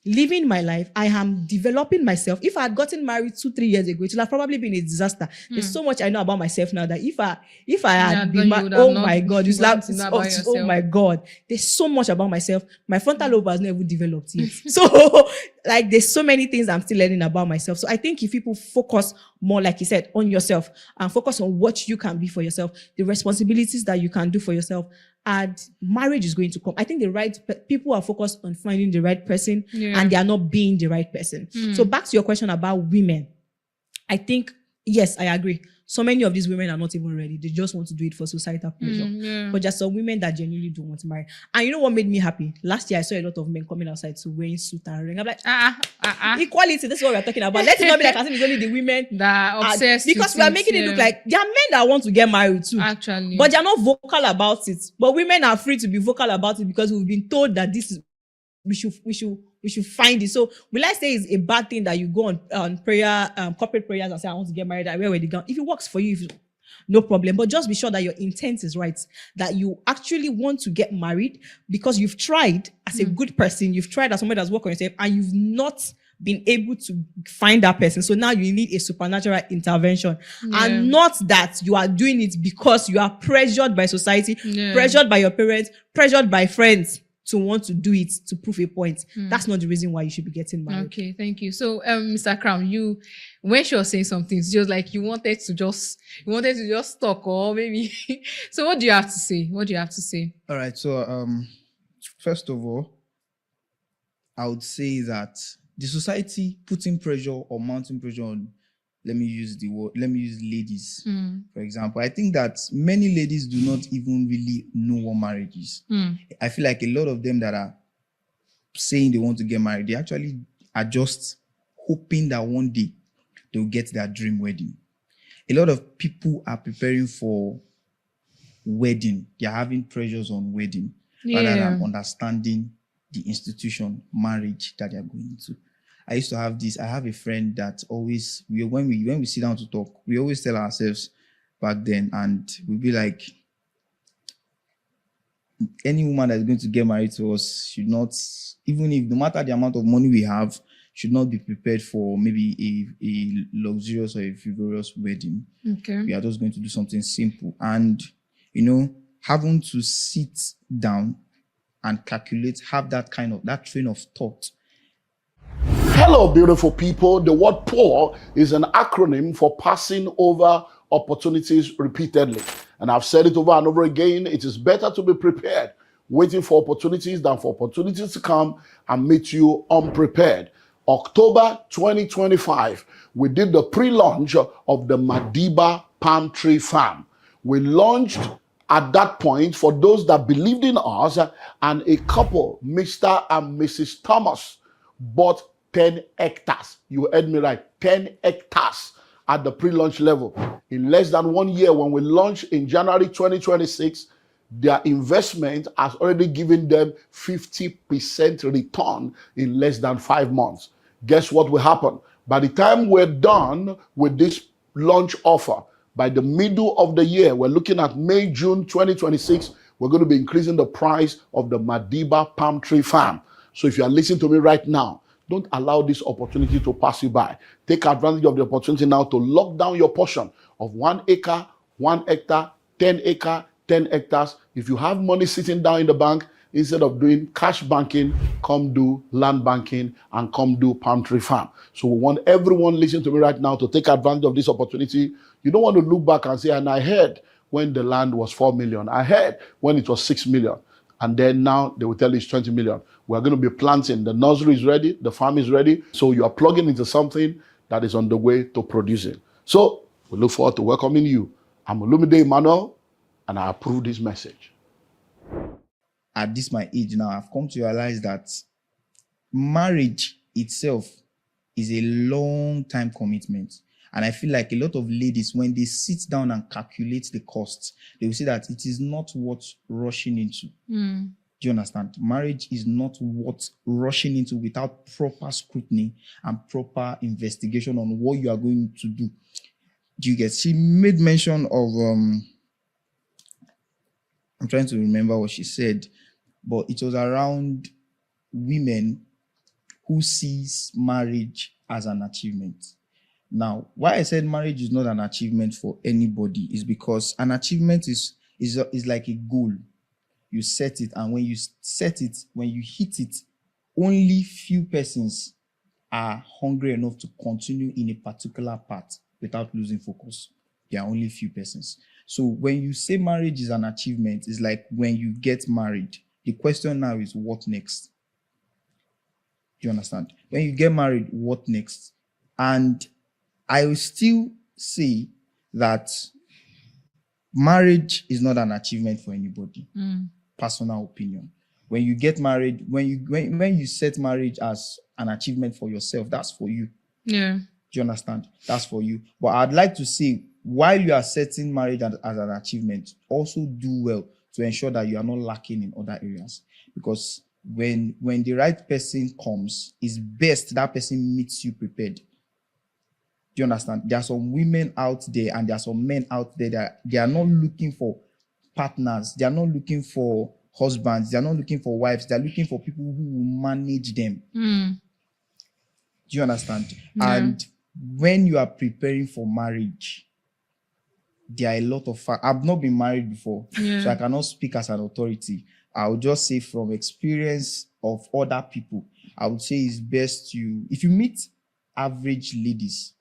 living my life. I am developing myself. If I had gotten married 2-3 years ago, it would have probably been a disaster. There's so much I know about myself now that if I had been oh my God, it's like, oh my God, there's so much about myself. My frontal lobe has never developed yet. So like there's so many things I'm still learning about myself. So I think if people focus more, like you said, on yourself and focus on what you can be for yourself, the responsibilities that you can do for yourself, and marriage is going to come. I think the right people are focused on finding the right person and they are not being the right person. So back to your question about women, I think, yes, I agree. So many of these women are not even ready. They just want to do it for societal pressure. But just some women that genuinely don't want to marry. And you know what made me happy? Last year, I saw a lot of men coming outside to wearing suit and ring. I'm like, equality, this is what we're talking about. Let it not be like as if it's only the women that are obsessed. Because we are making it look like there are men that want to get married too. Actually. But they're not vocal about it. But women are free to be vocal about it because we've been told that this is, we should find it. So will I say it's a bad thing that you go on prayer, corporate prayers and say, I want to get married, I wear wedding gown. If it works for you, no problem. But just be sure that your intent is right, that you actually want to get married because you've tried as a good person, you've tried as somebody that's worked on yourself, and you've not been able to find that person. So now you need a supernatural intervention. And not that you are doing it because you are pressured by society, pressured by your parents, pressured by friends to want to do it to prove a point. That's not the reason why you should be getting married. Okay, thank you. So, Mr. Crown, when she was saying something, it's just like you wanted to just talk, or maybe. So, what do you have to say? All right. So, first of all, I would say that the society putting pressure or mounting pressure on, let me use ladies, for example. I think that many ladies do not even really know what marriage is. I feel like a lot of them that are saying they want to get married, they actually are just hoping that one day they'll get their dream wedding. A lot of people are preparing for wedding. They're having pressures on wedding rather than understanding the institution, marriage that they're going into. I used to have this. I have a friend that always, when we sit down to talk, we always tell ourselves back then, and we'll be like, any woman that's going to get married to us should not, even if no matter the amount of money we have, should not be prepared for maybe a luxurious or a frivolous wedding. Okay. We are just going to do something simple. And, having to sit down and calculate, have that train of thought. Hello, beautiful people. The word POUR is an acronym for passing over opportunities repeatedly. And I've said it over and over again. It is better to be prepared, waiting for opportunities, than for opportunities to come and meet you unprepared. October 2025, we did the pre-launch of the Madiba Palm Tree Farm. We launched at that point for those that believed in us, and a couple, Mr. and Mrs. Thomas, bought 10 hectares. You heard me right, 10 hectares at the pre-launch level. In less than 1 year, when we launched in January 2026, their investment has already given them 50% return in less than 5 months. Guess what will happen? By the time we're done with this launch offer, by the middle of the year, we're looking at May, June 2026, we're going to be increasing the price of the Madiba Palm Tree Farm. So if you are listening to me right now, don't allow this opportunity to pass you by. Take advantage of the opportunity now to lock down your portion of 1 acre, 1 hectare, 10 acre, 10 hectares. If you have money sitting down in the bank, instead of doing cash banking, come do land banking and come do palm tree farm. So we want everyone listening to me right now to take advantage of this opportunity. You don't want to look back and say, and I heard when the land was 4 million. I heard when it was 6 million. And then now they will tell you it's 20 million. We're going to be planting. The nursery is ready. The farm is ready. So you are plugging into something that is on the way to producing. So we look forward to welcoming you. I'm Olumide Emmanuel, and I approve this message. At this my age now, I've come to realize that marriage itself is a long time commitment. And I feel like a lot of ladies, when they sit down and calculate the costs, they will say that it is not worth rushing into. Do you understand? Marriage is not worth rushing into without proper scrutiny and proper investigation on what you are going to do. Do you get? She made mention of, I'm trying to remember what she said, but it was around women who sees marriage as an achievement. Now, why I said marriage is not an achievement for anybody is because an achievement is like a goal. You set it, and when you set it, when you hit it, only few persons are hungry enough to continue in a particular path without losing focus. There are only few persons. So when you say marriage is an achievement, it's like when you get married. The question now is, what next? Do you understand? When you get married, what next? And I will still say that marriage is not an achievement for anybody. Personal opinion. When you get married, when you set marriage as an achievement for yourself, that's for you. Yeah. Do you understand? That's for you. But I'd like to say, while you are setting marriage as an achievement, also do well to ensure that you are not lacking in other areas. Because when the right person comes, it's best that person meets you prepared. Do you understand? There are some women out there and there are some men out there that they are not looking for partners. They are not looking for husbands. They are not looking for wives. They are looking for people who will manage them. Do you understand? Yeah. And when you are preparing for marriage, there are a lot of I've not been married before, so I cannot speak as an authority. I would just say from experience of other people, I would say it's best if you meet average ladies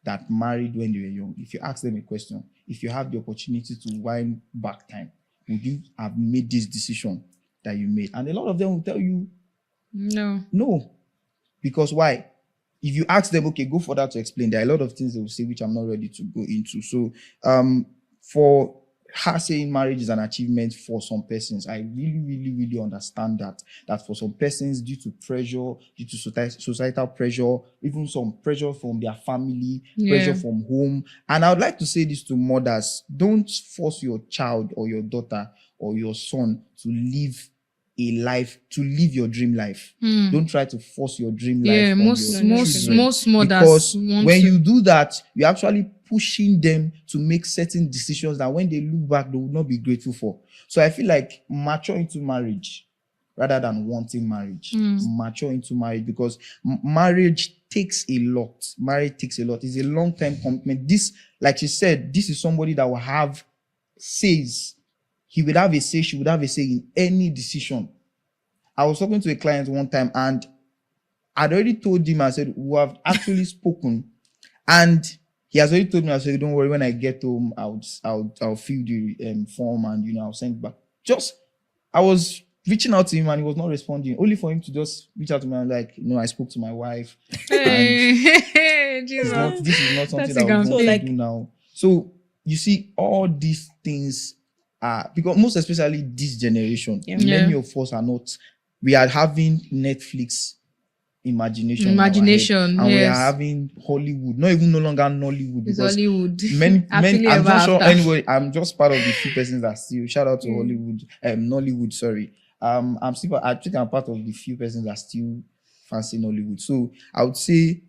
that married when they were young, if you ask them a question, if you have the opportunity to wind back time, would you have made this decision that you made? And a lot of them will tell you, no. Because why? If you ask them, okay, go further to explain, there are a lot of things they will say which I'm not ready to go into. So for her saying marriage is an achievement for some persons, I really, really, really understand that for some persons, due to pressure, due to societal pressure, even some pressure from their family, pressure from home. And I would like to say this to mothers: don't force your child or your daughter or your son to live your dream life. Don't try to force your dream life on most mothers, because when you do that, you're actually pushing them to make certain decisions that when they look back, they will not be grateful for. So I feel like mature into marriage rather than wanting marriage. Mature into marriage, because marriage takes a lot. Marriage takes a lot. It's a long-term commitment. This, like she said, this is somebody that will have says. He would have a say, she would have a say in any decision. I was talking to a client one time and I'd already told him, I said, we have actually spoken. And he has already told me, I said, don't worry, when I get home, I'll fill the form and, I'll send it back. I was reaching out to him and he was not responding, only for him to just reach out to me and I spoke to my wife. And this is not something that I want to do now. So, you see, all these things are, because most especially this generation, many of us we are having Netflix imagination, and we are having Hollywood, no longer Nollywood. It's Hollywood. I'm not sure anyway. I'm just part of the few persons that still, shout out to Hollywood, Nollywood. Sorry, I think I'm part of the few persons that still fancy Nollywood. So I would say,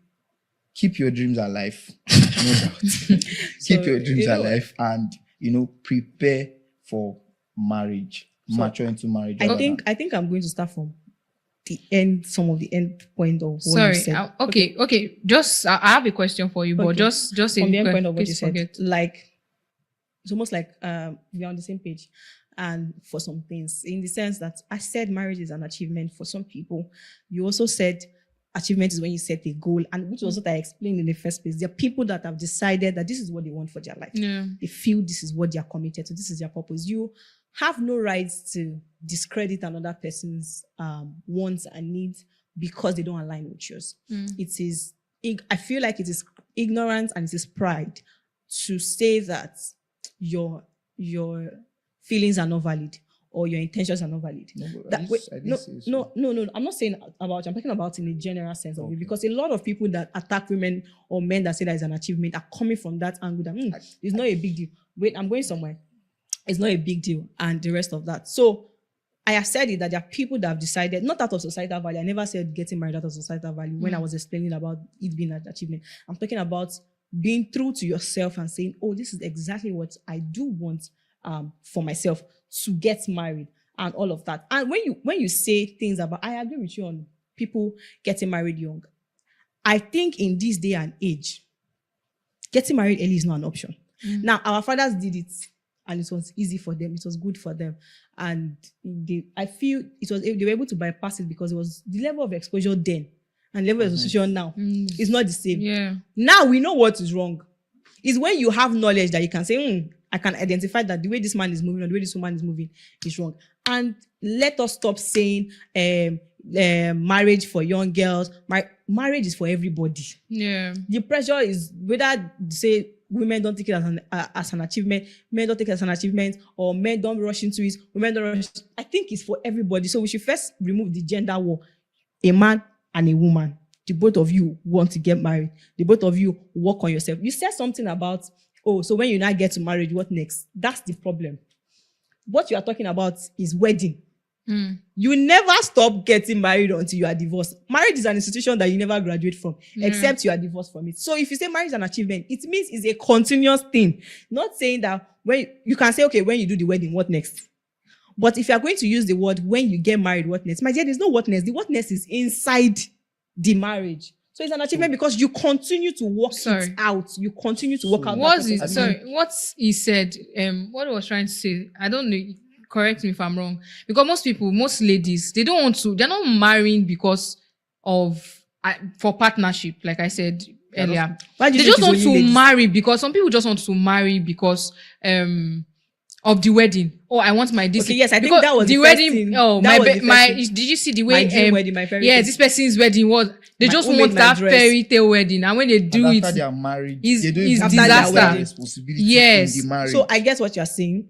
keep your dreams alive, no doubt. Keep your dreams alive, and prepare for marriage. Mature into marriage. I think I'm going to start from the end, some of the end point of what you said. Okay. Just I have a question for you, but just from the end point of what you said. Like, it's almost like we're on the same page. And for some things, in the sense that I said marriage is an achievement for some people. You also said achievement is when you set a goal, and which was what I explained in the first place. There are people that have decided that this is what they want for their life. They feel this is what they are committed to. This is their purpose. You have no rights to discredit another person's wants and needs because they don't align with yours. I feel like it is ignorance and it is pride to say that your feelings are not valid or your intentions are not valid. No. I'm not saying about you. I'm talking about in a general sense of it, because a lot of people that attack women or men that say that is an achievement are coming from that angle that it's not a big deal. Wait, I'm going somewhere. It's not a big deal, and the rest of that. So I have said it that there are people that have decided, not out of societal value. I never said getting married out of societal value when I was explaining about it being an achievement. I'm talking about being true to yourself and saying, oh, this is exactly what I do want for myself, to get married and all of that. And when you say things about, I agree with you on people getting married young. I think in this day and age, getting married early is not an option. Now, our fathers did it, and it was easy for them. It was good for them. And I feel they were able to bypass it because it was the level of exposure then and level of association now is not the same. Yeah. Now we know what is wrong. It's when you have knowledge that you can say, I can identify that the way this man is moving or the way this woman is moving is wrong. And let us stop saying marriage for young girls. Marriage is for everybody. Yeah. The pressure is whether say women don't take it as an achievement, men don't take it as an achievement, or men don't rush into it, women don't rush. I think it's for everybody. So we should first remove the gender war. A man and a woman, the both of you want to get married. The both of you work on yourself. You said something about, so when you now get to marriage, what next? That's the problem. What you are talking about is wedding. You never stop getting married until you are divorced. Marriage is an institution that you never graduate from, except you are divorced from it. So if you say marriage is an achievement, it means it's a continuous thing. Not saying that when you can say, okay, when you do the wedding, what next? But if you are going to use the word when you get married, what next? My dear, there's no what next. The what next is inside the marriage. So it's an achievement because you continue to work it out. You continue to work out. What he said, what I was trying to say, I don't know. Correct me if I'm wrong. Because most ladies, they're not marrying because of, for partnership, like I said earlier. They just want to marry because some people just want to marry because of the wedding. Oh, I want my Okay, yes, I think that was the wedding. Thing. Oh, did you see the way? My dream wedding, my fairy tale. Yeah, this person's wedding was. They just want that fairy tale wedding, and when they do it, after they are married, it's disaster. Yes. So I guess what you're saying.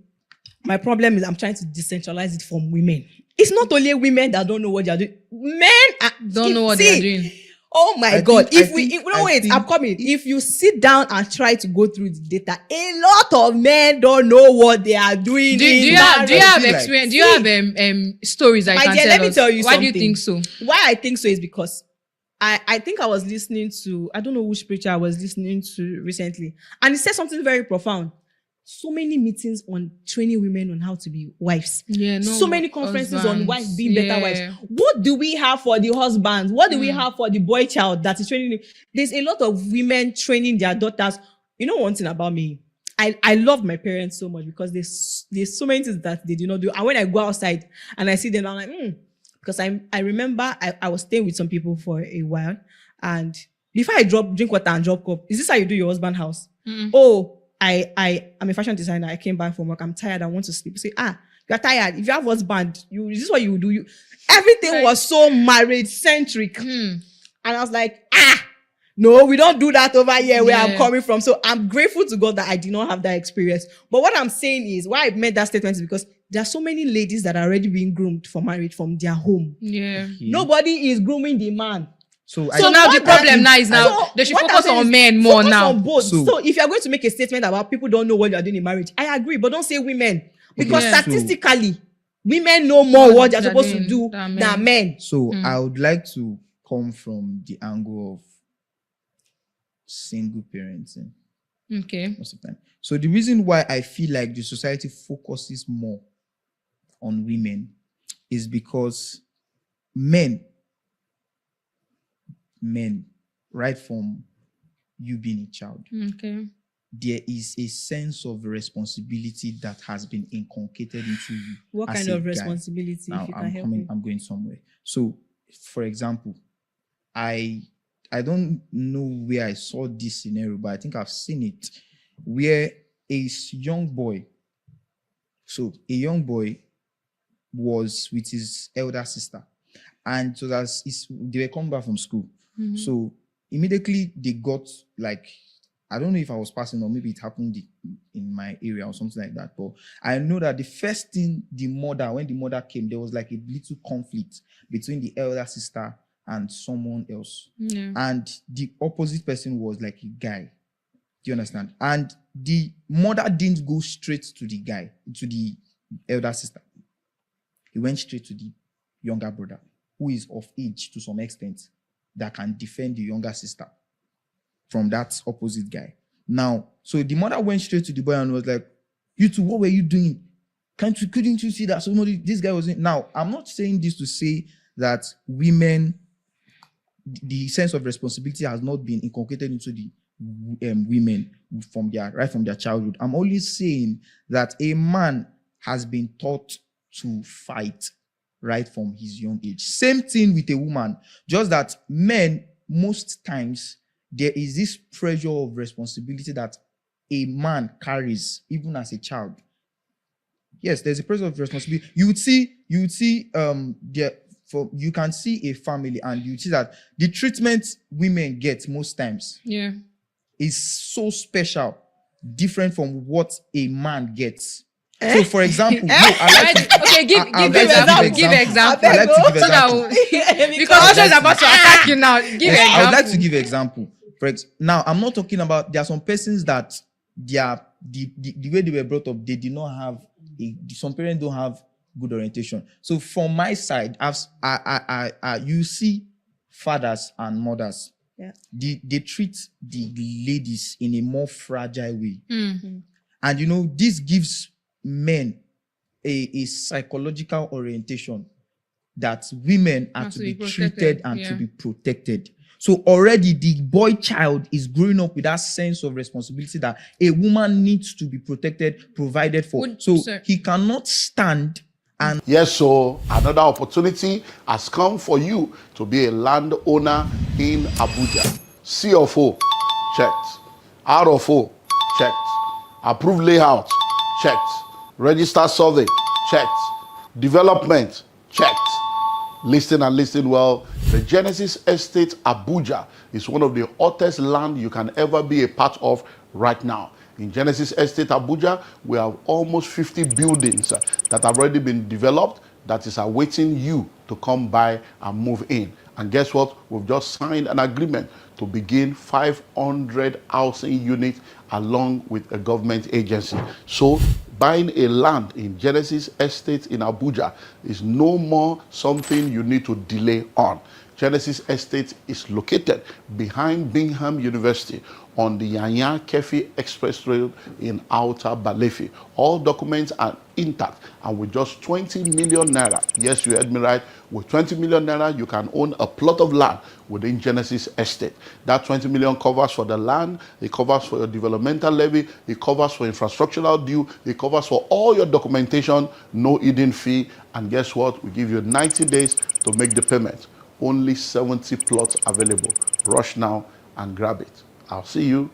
My problem is I'm trying to decentralize it from women. It's not only women that don't know what they're doing. Men don't know what they're doing. Oh my God. I'm coming. If you sit down and try to go through the data, a lot of men don't know what they are doing. Do you have experience? Do you have stories that you can tell let me us? tell you Why something. do you think so? Why I think so is because I think I was listening to, I don't know which preacher I was listening to recently, and he said something very profound. So many meetings on training women on how to be wives. Yeah, so many conferences on wives being better wives. What do we have for the husbands? What do we have for the boy child that is training? There's a lot of women training their daughters. You know one thing about me? I love my parents so much because there's so many things that they do not do. And when I go outside and I see them, I'm like, because I remember I was staying with some people for a while, and before I drink water and drop cup, is this how you do your husband's house? Oh, I'm a fashion designer. I came back from work. I'm tired. I want to sleep. You say, you're tired. If you have husband, is this what you do? Everything was so marriage centric. And I was like, no, we don't do that over here where I'm coming from. So I'm grateful to God that I did not have that experience. But what I'm saying is, why I made that statement is because there are so many ladies that are already being groomed for marriage from their home. Yeah. Nobody is grooming the man. So now the problem now is they should focus on men more now. On both. So if you're going to make a statement about people don't know what you're doing in marriage, I agree, but don't say women. Because statistically, women know more what they're supposed to do than men. So I would like to come from the angle of single parenting. Okay. So the reason why I feel like the society focuses more on women is because men, right from you being a child, there is a sense of responsibility that has been inculcated into you. What kind of responsibility? Now, if you can help me. I'm going somewhere. So, for example, I don't know where I saw this scenario, but I think I've seen it, where a young boy was with his elder sister, and so they were coming back from school. So immediately they got, like, I don't know if I was passing or maybe it happened in my area or something like that, but I know that the first thing when the mother came, there was like a little conflict between the elder sister and someone else. And the opposite person was like a guy. Do you understand? And the mother didn't go straight to the guy, to the elder sister. He went straight to the younger brother, who is of age to some extent, that can defend the younger sister from that opposite guy. Now, so the mother went straight to the boy and was like, you two, what were you doing? Couldn't you see that this guy was in? Now, I'm not saying this to say that women the sense of responsibility has not been inculcated into the women from their childhood. I'm only saying that a man has been taught to fight right from his young age. Same thing with a woman, just that men, most times, there is this pressure of responsibility that a man carries even as a child. Yes, there's a pressure of responsibility. You can see a family and you see that the treatment women get most times is so special, different from what a man gets. So, for example, give example. I like to give example. Because Osho is about to attack you now. Give example. I would like to give example. Now, I'm not talking about, there are some persons that the way they were brought up, they did not have some parents don't have good orientation. So from my side, you see fathers and mothers. Yeah. They treat the ladies in a more fragile way. Mm-hmm. And this gives men a psychological orientation that women are to be treated and to be protected. So already the boy child is growing up with that sense of responsibility that a woman needs to be protected, provided for. He cannot stand and... Yes, so another opportunity has come for you to be a landowner in Abuja. C of O, checked. R of O, checked. Approved layout, checked. Register survey, checked. Development, checked. Listen and listen well. The Genesis Estate Abuja is one of the hottest land you can ever be a part of right now. In Genesis Estate Abuja, we have almost 50 buildings that have already been developed that is awaiting you to come by and move in. And guess what? We've just signed an agreement to begin 500 housing units along with a government agency. So buying a land in Genesis Estate in Abuja is no more something you need to delay on. Genesis Estate is located behind Bingham University on the Yanya Kefi Express Road in Outer Balefi. All documents are intact, and with just 20 million naira, yes, you heard me right, with 20 million naira, you can own a plot of land within Genesis Estate. That 20 million covers for the land, it covers for your developmental levy, it covers for infrastructural due, it covers for all your documentation, no hidden fee, and guess what? We give you 90 days to make the payment. Only 70 plots available. Rush now and grab it. I'll see you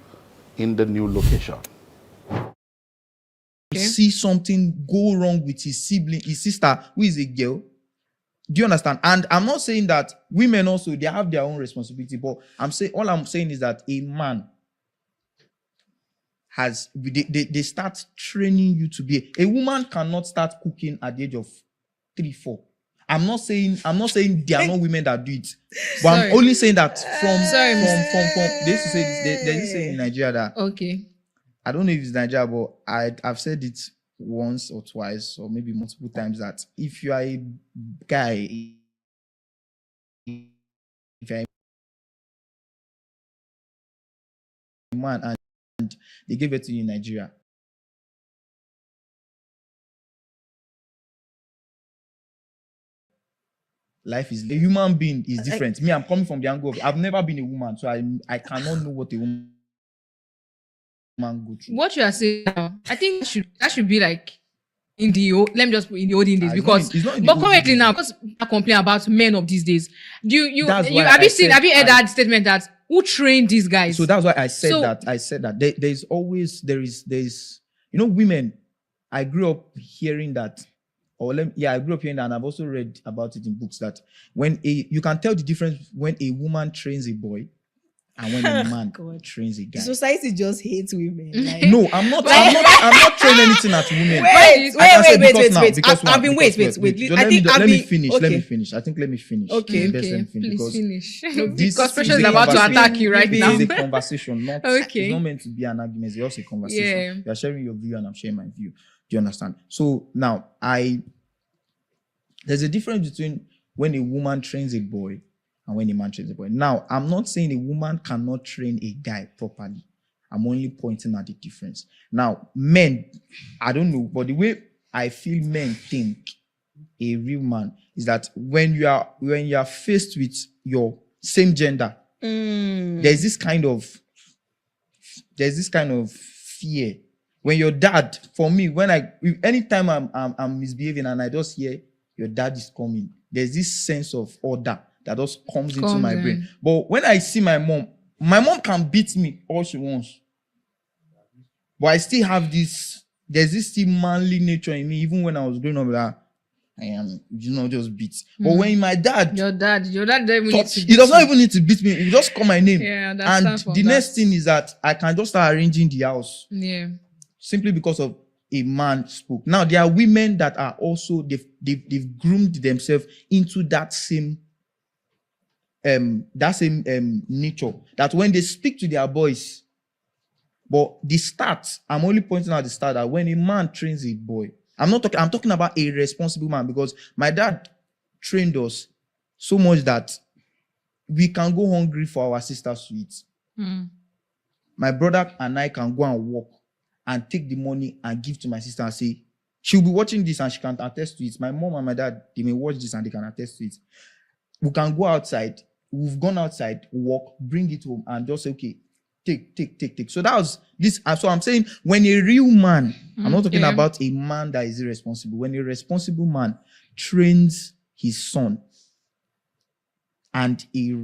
in the new location. See something go wrong with his sibling, his sister, who is a girl. Do you understand? And I'm not saying that women also, they have their own responsibility, but all I'm saying is that a man they start training you to be. A woman cannot start cooking at the age of 3, 4. I'm not saying there are no women that do it, but I'm only saying that from they used to say this, they used to say in Nigeria that I don't know if it's Nigeria, but I've said it once or twice or maybe multiple times that if you are a guy, if you're a man and they give it to you in Nigeria, life is, a human being is different. Me, I'm coming from the angle of, I've never been a woman, so I cannot know what a woman go through. What you are saying now, I think that should be like in the old, let me just put in the olden days, because but currently now, because I complain about men of these days. Have you heard that statement that who trained these guys? So that's why I said that. There is women. I grew up hearing that. I grew up hearing that, and I've also read about it in books that you can tell the difference when a woman trains a boy and when a man trains a guy. Society just hates women. No, I'm not training anything at women. Wait. Let me finish. Okay. Please finish. This because Precious is about to attack you right now. This is a conversation, it's not meant to be an argument. It's just a conversation. Yeah. You are sharing your view and I'm sharing my view. Do you understand? So now there's a difference between when a woman trains a boy and when a man trains a boy. Now, I'm not saying a woman cannot train a guy properly. I'm only pointing at the difference. Now, men, I don't know, but the way I feel men think a real man is that when you are faced with your same gender, there's this kind of fear. When your dad, for me, anytime I'm misbehaving and I just hear your dad is coming, there's this sense of order that just comes into my brain. But when I see my mom can beat me all she wants. But I still have there's this still manly nature in me, even when I was growing up, that I am, just beat. But when my dad, your dad don't even need to beat he does not even need to beat me. He just call my name. Yeah, and the next thing is that I can just start arranging the house. Yeah. Simply because of a man spoke. Now there are women that are also they've groomed themselves into that same nature, that when they speak to their boys. But the start, I'm only pointing out the start, that when a man trains a boy, I'm talking about a responsible man, because my dad trained us so much that we can go hungry for our sisters to eat. My brother and I can go and work and take the money and give to my sister and say, she'll be watching this and she can attest to it. My mom and my dad, they may watch this and they can attest to it. We can go outside. We've gone outside, walk, bring it home, and just say, okay, take. So that was this. So I'm saying, when a real man, I'm not talking about a man that is irresponsible. When a responsible man trains his son, and a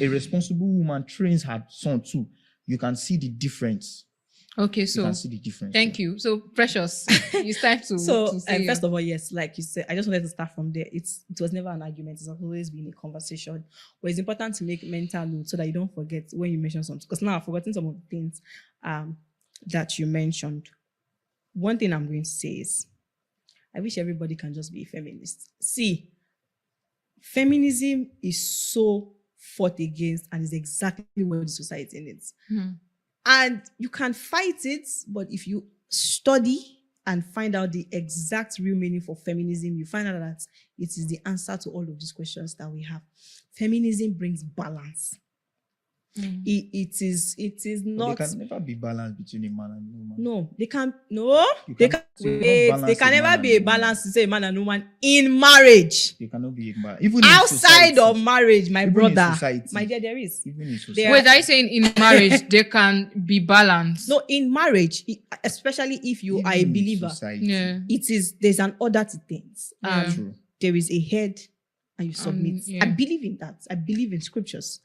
responsible woman trains her son too, you can see the difference. Okay, so you can see the difference. Thank you. So Precious, it's time to say first of all, yes, like you said, I just wanted to start from there. It was never an argument. It's always been a conversation. But it's important to make mental note so that you don't forget when you mention something. Because now I've forgotten some of the things that you mentioned. One thing I'm going to say is, I wish everybody can just be a feminist. See, feminism is so fought against, and is exactly what the society needs. And you can fight it, but if you study and find out the exact real meaning for feminism, you find out that it is the answer to all of these questions that we have. Feminism brings balance. It is not. But they can never be balanced between a man and a woman. No, they can. No, they can. They can never be a balance to say a man and woman in marriage. They cannot be a balance. Even outside of marriage, my even brother, my dear, there is. Even in society. Wait, are you saying in marriage they can be balanced? No, in marriage, especially if you are a believer, there's an order to things. True. There is a head, and you submit. I believe in that. I believe in scriptures.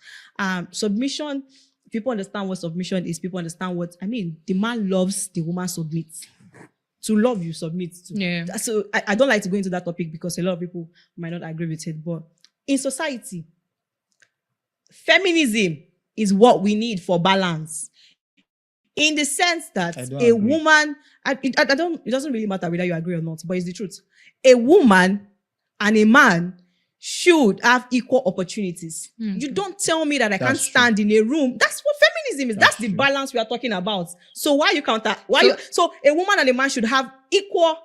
Submission, people understand what submission is. People understand the man loves, the woman submits. To love, you submit to. Yeah. So I don't like to go into that topic because a lot of people might not agree with it. But in society, feminism is what we need for balance. In the sense that a woman, it doesn't really matter whether you agree or not, but it's the truth. A woman and a man should have equal opportunities. You don't tell me that I can't stand in a room. That's what feminism is. That's the balance we are talking about. So why you counter? So a woman and a man should have equal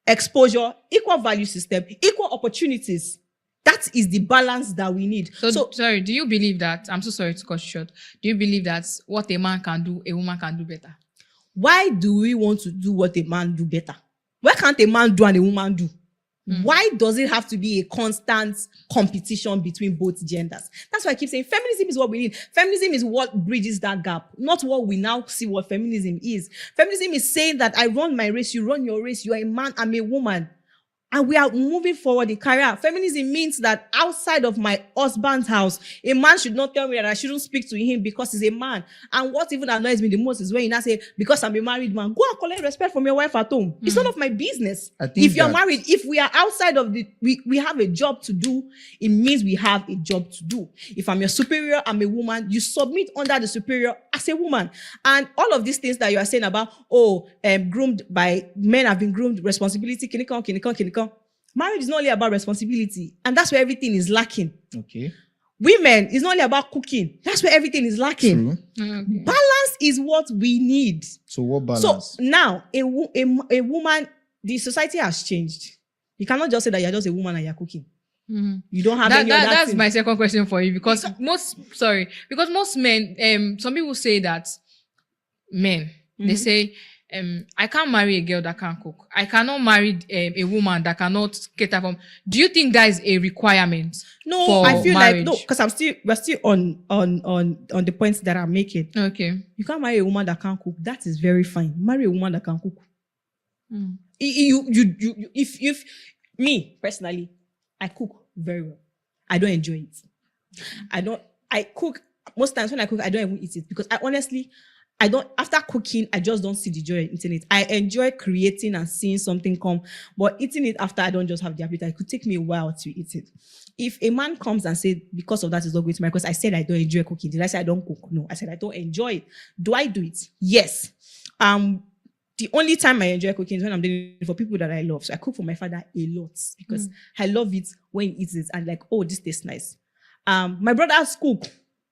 exposure, equal value system, equal opportunities. That is the balance that we need. So sorry, do you believe that? I'm so sorry to cut you short. Do you believe that what a man can do, a woman can do better? Why do we want to do what a man do better? Why can't a man do and a woman do? Why does it have to be a constant competition between both genders? That's why I keep saying feminism is what we need. Feminism is what bridges that gap, not what we now see what feminism is. Feminism is saying that I run my race, you run your race, you're a man, I'm a woman. And we are moving forward in career. Feminism means that outside of my husband's house, a man should not tell me that I shouldn't speak to him because he's a man. And what even annoys me the most is when you now say, because I'm a married man, go and collect respect from your wife at home. It's none of my business. If you're married, if we are outside of we have a job to do, it means we have a job to do. If I'm your superior, I'm a woman, you submit under the superior as a woman. And all of these things that you are saying about, groomed by men have been groomed, responsibility, kinikon. Marriage is not only about responsibility, and that's where everything is lacking. Okay. Women is not only about cooking. That's where everything is lacking. Okay. Balance is what we need. So what balance? So now, a woman, the society has changed. You cannot just say that you're just a woman and you're cooking. You don't have any other That's thing. my second question for you, because most men, some people say that men, they say I can't marry a girl that can't cook. I cannot marry a woman that cannot cater for. Do you think that is a requirement? No, for I feel marriage? like no, because we're still on the points that I'm making. Okay. You can't marry a woman that can't cook. That is very fine. Marry a woman that can cook. If me personally, I cook very well. I don't enjoy it. I cook most times when I cook, I don't even eat it because I don't, after cooking, I just don't see the joy in eating it. I enjoy creating and seeing something come, but eating it after, I don't just have the appetite. It could take me a while to eat it. If a man comes and says, because of that is not going to marry, because I said I don't enjoy cooking. Did I say I don't cook? No, I said I don't enjoy it. Do I do it? Yes. The only time I enjoy cooking is when I'm doing it for people that I love. So I cook for my father a lot because I love it when he eats it and like, oh, this tastes nice. My brothers cook.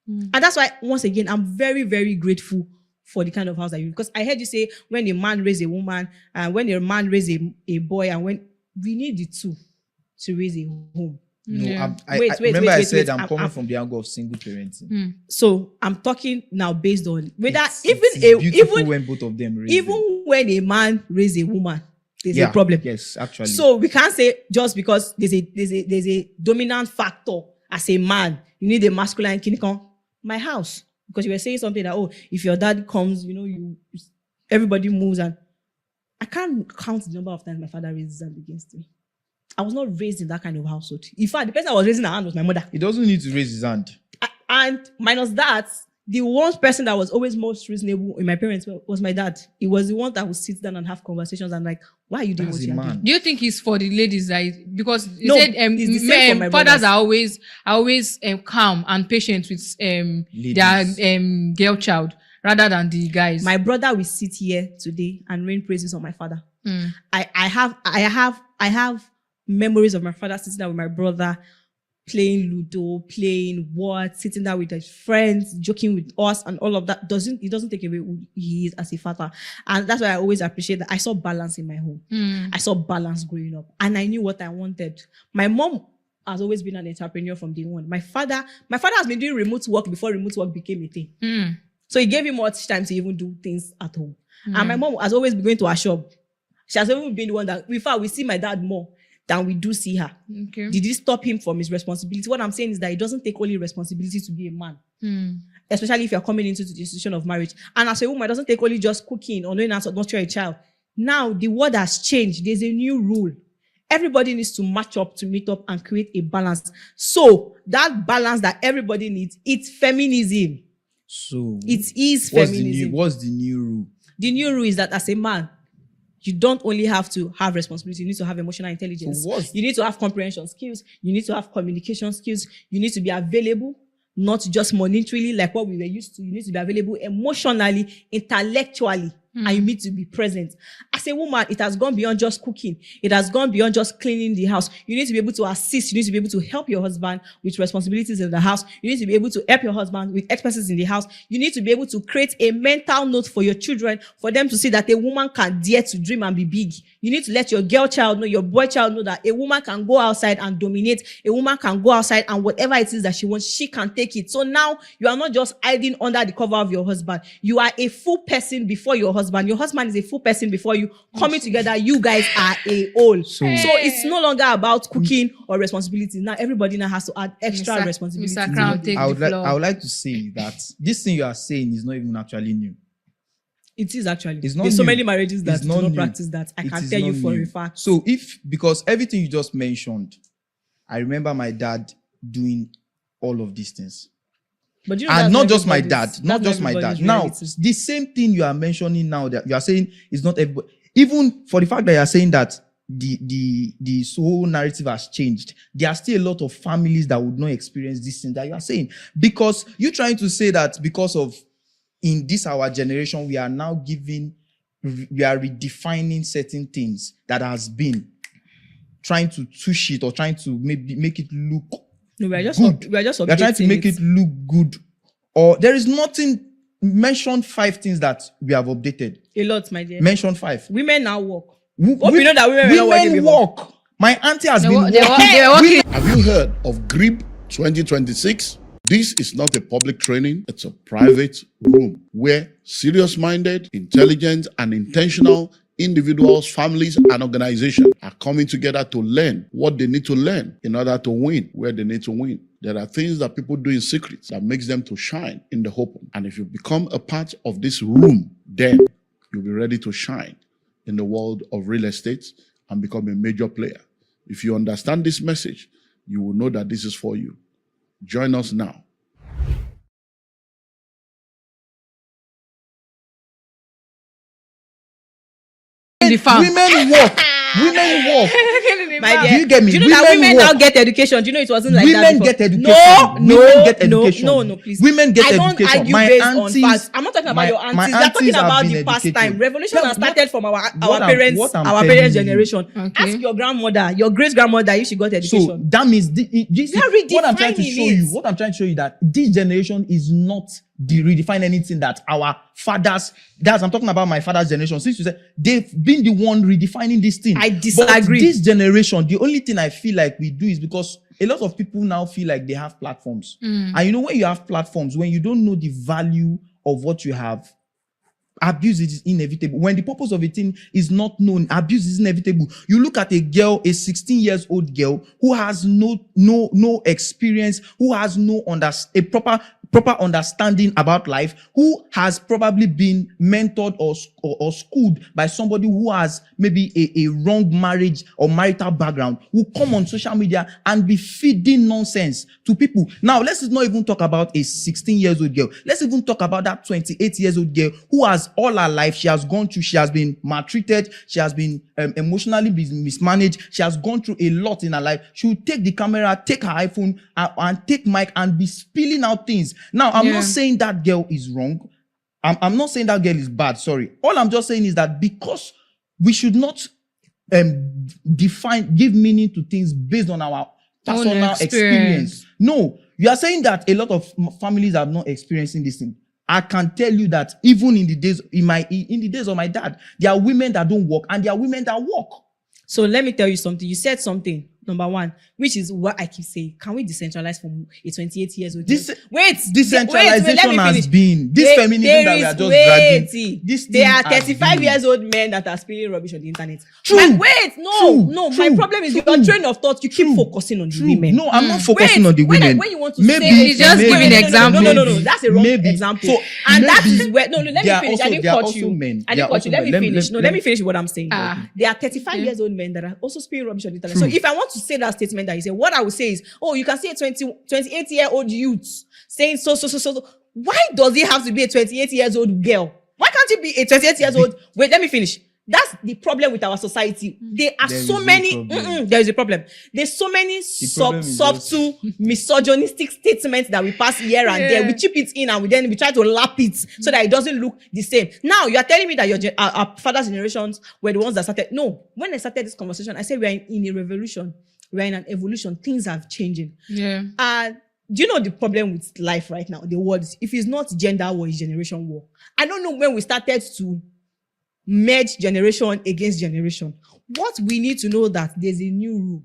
And that's why, once again, I'm very, very grateful for the kind of house I use. Because I heard you say when a man raise a woman, and when a man raise a boy, and when we need the two to raise a home. No, I said I'm coming from the angle of single parenting. So I'm talking now based on whether even when both of them raise when a man raise a woman, there's a problem. Yes, actually. So we can't say just because there's a dominant factor as a man, you need a masculine kinikon. My house. Because you were saying something that, if your dad comes, everybody moves, and I can't count the number of times my father raised his hand against me. I was not raised in that kind of household. In fact, the person I was raising her hand was my mother. He doesn't need to raise his hand. And minus that, the one person that was always most reasonable in my parents was my dad. He was the one that would sit down and have conversations and like, why are you doing what you're doing? Do you think it's for the ladies? Because you No, said it's the same for my fathers brothers. are always calm and patient with their girl child rather than the guys. My brother will sit here today and rain praises on my father. I have memories of my father sitting down with my brother, playing Ludo, playing what, sitting down with his friends, joking with us, and all of that. It doesn't take away who he is as a father. And that's why I always appreciate that I saw balance in my home. I saw balance growing up. And I knew what I wanted. My mom has always been an entrepreneur from day one. My father has been doing remote work before remote work became a thing. So it gave him much time to even do things at home. And my mom has always been going to her shop. She has even been the one that, in fact, we see my dad more than we do see her. Okay. Did it stop him from his responsibility? What I'm saying is that it doesn't take only responsibility to be a man. Especially if you're coming into the institution of marriage. And as a woman, it doesn't take only just cooking or knowing how to nurture a child. Now, the world has changed. There's a new rule. Everybody needs to match up, to meet up and create a balance. So, that balance that everybody needs, it's feminism. So, it is feminism. What's the new rule? The new rule is that as a man, you don't only have to have responsibility, you need to have emotional intelligence. So you need to have comprehension skills. You need to have communication skills. You need to be available, not just monetarily like what we were used to. You need to be available emotionally, intellectually, and you need to be present. As a woman, it has gone beyond just cooking. It has gone beyond just cleaning the house. You need to be able to assist. You need to be able to help your husband with responsibilities in the house. You need to be able to help your husband with expenses in the house. You need to be able to create a mental note for your children, for them to see that a woman can dare to dream and be big. You need to let your girl child know, your boy child know that a woman can go outside and dominate. A woman can go outside and whatever it is that she wants, she can take it. So now you are not just hiding under the cover of your husband. You are a full person before your husband. Your husband is a full person before you. Coming together, you guys are a whole. So it's no longer about cooking or responsibility. Now everybody now has to add extra responsibility. Mr. Crown, take I would the like to say that this thing you are saying is not even actually new. It is actually. It's not There's new. so many marriages that It's do not not new. practice that. I It can is tell you not for new. a fact. So because everything you just mentioned, I remember my dad doing all of these things. But you know, And that's not just my dad, everybody's- not that's just my dad. everybody's Now, reality. the same thing you are mentioning now that you are saying is not everybody. Even for the fact that you are saying that the whole narrative has changed, there are still a lot of families that would not experience this thing that you are saying. Because you're trying to say that because of in this our generation, we are redefining certain things that has been trying to tush it or trying to maybe make it look No, we are just good. we are just We are trying to updating make it look good. Or there is nothing. Mention 5 things that we have updated. a lot, my dear. Mention 5. Women now work. Hope you know that women were not working Women before. work. My auntie has They been were working. working. Have you heard of GRIB 2026? This is not a public training, it's a private room where serious-minded, intelligent, and intentional individuals, families, and organizations are coming together to learn what they need to learn in order to win where they need to win. There are things that people do in secret that makes them to shine in the open. And if you become a part of this room, then you'll be ready to shine in the world of real estate and become a major player. If you understand this message, you will know that this is for you. Join us now. The farm. Women work. Women work. My Do dear, you get me? Do you know that women work. now get education? Do you know it wasn't like Women that before? get education. No, Women get education. no, please. Women get I don't education. argue My based aunties, on facts. I'm not talking about your aunties. my They're talking aunties have about been the past educated. time. Revolution No, has started from our what parents, I'm our telling parents' you. generation. Okay. Ask your grandmother, your great grandmother, if she got education. So that means what I'm trying to redefining show it. you. What I'm trying to show you that this generation is not redefine anything that our fathers. I'm talking about my father's generation. Since you said they've been the one redefining this thing. I disagree. But this generation, the only thing I feel like we do is because a lot of people now feel like they have platforms. And you know, when you have platforms, when you don't know the value of what you have, abuse is inevitable. When the purpose of a thing is not known, abuse is inevitable. You look at a girl, a 16-year-old girl who has no experience, who has a proper understanding about life, who has probably been mentored or schooled by somebody who has maybe a wrong marriage or marital background, who come on social media and be feeding nonsense to people. Now, let's not even talk about a 16-year-old girl. Let's even talk about that 28-year-old girl who has all her life, she has gone through, she has been maltreated, she has been emotionally mismanaged, she has gone through a lot in her life. She will take the camera, take her iPhone, and take mic and be spilling out things. Now, I'm not saying that girl is wrong. I'm not saying that girl is bad. Sorry. All I'm just saying is that because we should not give meaning to things based on our personal experience. No, you are saying that a lot of families are not experiencing this thing. I can tell you that even in the days of my dad, there are women that don't work and there are women that work. So let me tell you something. You said something, number one, which is what I keep saying. Can we decentralize from a 28 years old? Decentralization has been this feminism that we are just dragging. There are 35 years old men that are spilling rubbish on the internet. True. My problem is your train of thought. You keep focusing on the women. No, I'm not focusing on the women. When you want to maybe say, it's just giving example. No, that's a wrong example. So, and that is where let me finish. I didn't cut you. Let me finish. Let me finish what I'm saying. There are 35 years old men that are also spilling rubbish on the internet. So if I want to say that statement that you say, what I would say is, you can see a 28-year-old youth saying so. Why does it have to be a 28-year-old girl? Why can't it be a 28-year-old? Wait, let me finish. That's the problem with our society. There are so many. There is a problem. There's so many subtle, misogynistic statements that we pass here and there. We chip it in and we try to lap it so that it doesn't look the same. Now you are telling me that our father's generations were the ones that started. No, when I started this conversation, I said we are in a revolution. We are in an evolution. Things are changing. Yeah. Do you know the problem with life right now? The world is, if it's not gender war, it's generation war. I don't know when we started to merge generation against generation. What we need to know that there's a new rule.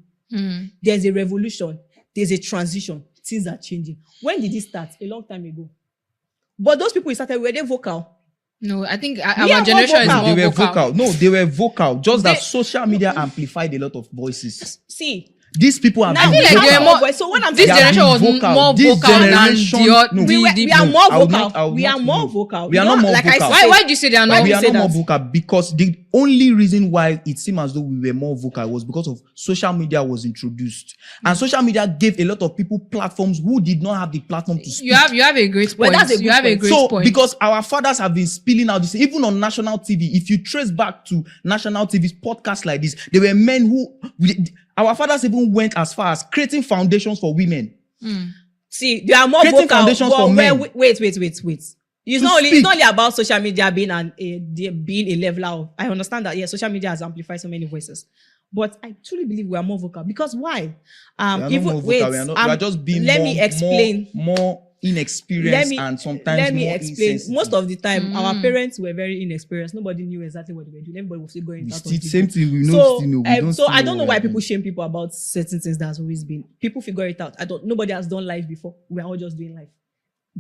There's a revolution. There's a transition. Things are changing. When did it start? A long time ago. But those people who started, were they vocal? No, I think our generation is more They were vocal. No, they were vocal. Just that social media amplified a lot of voices. See, these people have now been I feel like they are more. more. So when I'm This saying generation was more vocal than we are more vocal. We are more vocal. We are not more vocal. Why do you say they are not? We are not more vocal because the only reason why it seemed as though we were more vocal was because of social media was introduced, and social media gave a lot of people platforms who did not have the platform to speak. You have a great point. That's a you have a great point. Because our fathers have been spilling out this, even on national TV. If you trace back to national TV's podcasts like this, there were men who. Our fathers even went as far as creating foundations for women. See, they are more Creating vocal. foundations for men. Wait. It's not only about social media being a leveler of. I understand that. Social media has amplified so many voices, but I truly believe we are more vocal because why? We are just being let me explain. more inexperience and sometimes let me more explain. insensitive. Most of the time, our parents were very inexperienced. Nobody knew exactly what they were doing. Everybody was still going out of the Same gate. thing, we know, So, still know. We don't so still I know don't know what why we're people doing. shame people about certain things. That's always been. People figure it out. Nobody has done life before. We're all just doing life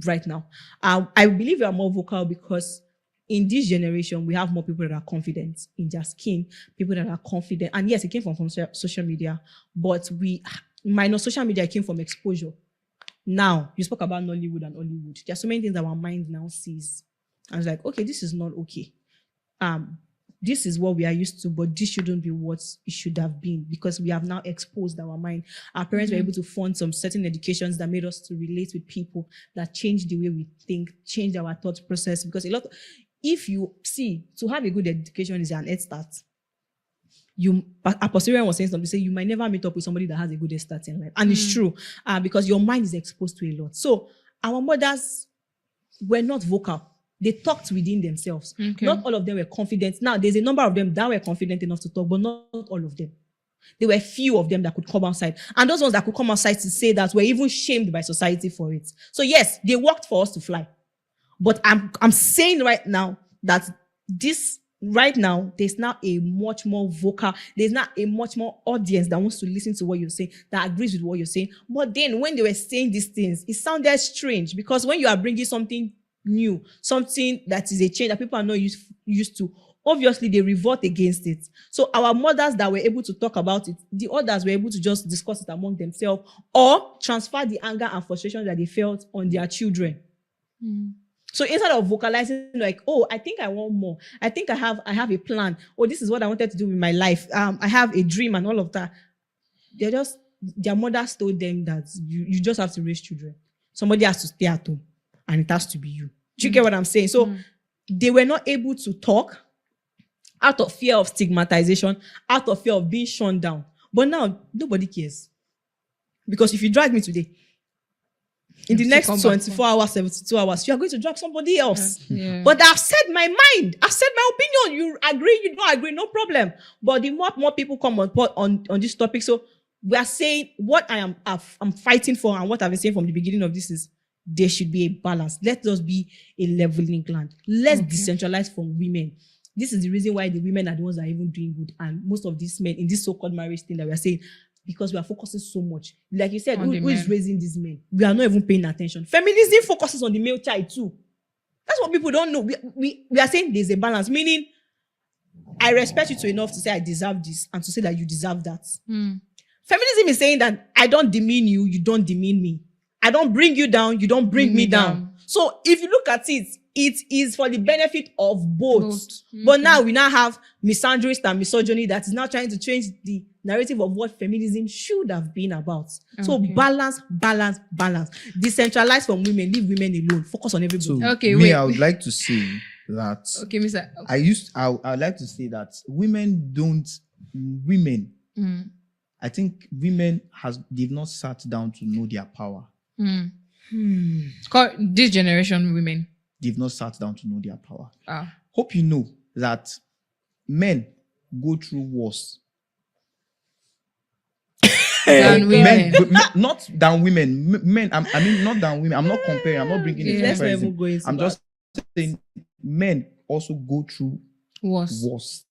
right now. I believe we are more vocal because in this generation, we have more people that are confident in their skin, people that are confident. And yes, it came from social media, but minus social media, it came from exposure. Now, you spoke about Nollywood and Hollywood. There are so many things that our mind now sees. And it's like, okay, this is not okay. This is what we are used to, but this shouldn't be what it should have been because we have now exposed our mind. Our parents were able to fund some certain educations that made us to relate with people, that changed the way we think, changed our thought process. Because if you see, to have a good education is an head start. Apostle was saying something, say you might never meet up with somebody that has a good head start in life. And it's true, because your mind is exposed to a lot. So our mothers were not vocal. They talked within themselves. Okay. Not all of them were confident. Now, there's a number of them that were confident enough to talk, but not all of them. There were few of them that could come outside. And those ones that could come outside to say that were even shamed by society for it. So yes, they worked for us to fly. But I'm saying right now that right now, there's now a much more vocal, there's now a much more audience that wants to listen to what you're saying, that agrees with what you're saying. But then when they were saying these things, it sounded strange because when you are bringing something new, something that is a change that people are not used to, obviously they revolt against it. So our mothers that were able to talk about it, the others were able to just discuss it among themselves or transfer the anger and frustration that they felt on their children. So instead of vocalizing like, oh, I think I want more. I think I have a plan. Oh, this is what I wanted to do with my life. I have a dream and all of that. Their mothers told them that you just have to raise children. Somebody has to stay at home and it has to be you. Do you get what I'm saying? So they were not able to talk out of fear of stigmatization, out of fear of being shut down. But now, nobody cares. Because if you drag me today, in the next 24 hours, 72 hours, you are going to drag somebody else. Yeah. But I've said my mind. I've said my opinion. You agree, you don't agree, no problem. But the more people come on this topic, so we are saying what I'm fighting for and what I've been saying from the beginning of this is there should be a balance. Let us be a leveling ground. Let's decentralize from women. This is the reason why the women are the ones that are even doing good. And most of these men in this so-called marriage thing that we are saying, because we are focusing so much. Like you said, who is raising these men? We are not even paying attention. Feminism focuses on the male child too. That's what people don't know. We are saying there's a balance, meaning I respect you enough to say I deserve this and to say that you deserve that. Feminism is saying that I don't demean you, you don't demean me. I don't bring you down, you don't bring me down. So if you look at it, it is for the benefit of both. But now we now have misandrist and misogyny that is now trying to change the narrative of what feminism should have been about. So balance. Decentralize from women, leave women alone. Focus on everybody. So I would like to say that Mr. I would like to say that I think women they've not sat down to know their power. This generation women. They've not sat down to know their power. Hope you know that men go through wars. Than women. Not than women. Men, I mean, not than women. I'm not comparing. I'm not bringing it. I'm just saying men also go through wars.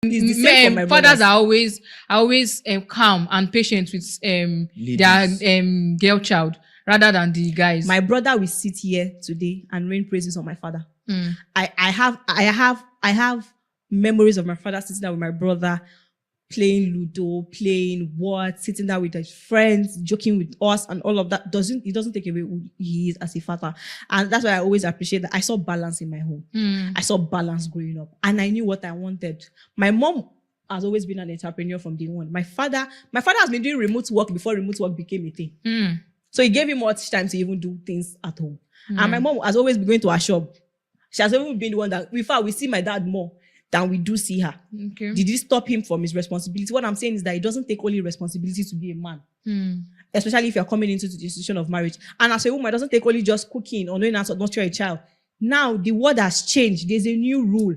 It's the same for my fathers brothers. are always calm and patient with Ladies. their girl child rather than the guys. My brother will sit here today and rain praises on my father. Mm. I have memories of my father sitting down with my brother, playing Ludo, playing what, sitting down with his friends, joking with us, and all of that. It doesn't take away who he is as a father. And that's why I always appreciate that. I saw balance in my home. I saw balance growing up, and I knew what I wanted. My mom has always been an entrepreneur from day one. My father has been doing remote work before remote work became a thing. So it gave him much time to even do things at home. And my mom has always been going to her shop. She has even been the one that, in fact, we see my dad more than we do see her. Okay. Did it stop him from his responsibility? What I'm saying is that it doesn't take only responsibility to be a man. Especially if you're coming into the institution of marriage. And as a woman, it doesn't take only just cooking or knowing how to nurture a child. Now, the world has changed. There's a new rule.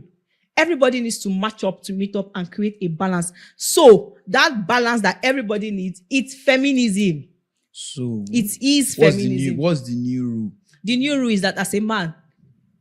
Everybody needs to match up, to meet up, and create a balance. So, that balance that everybody needs, it's feminism. So It is feminism. What's the new rule? The new rule is that as a man,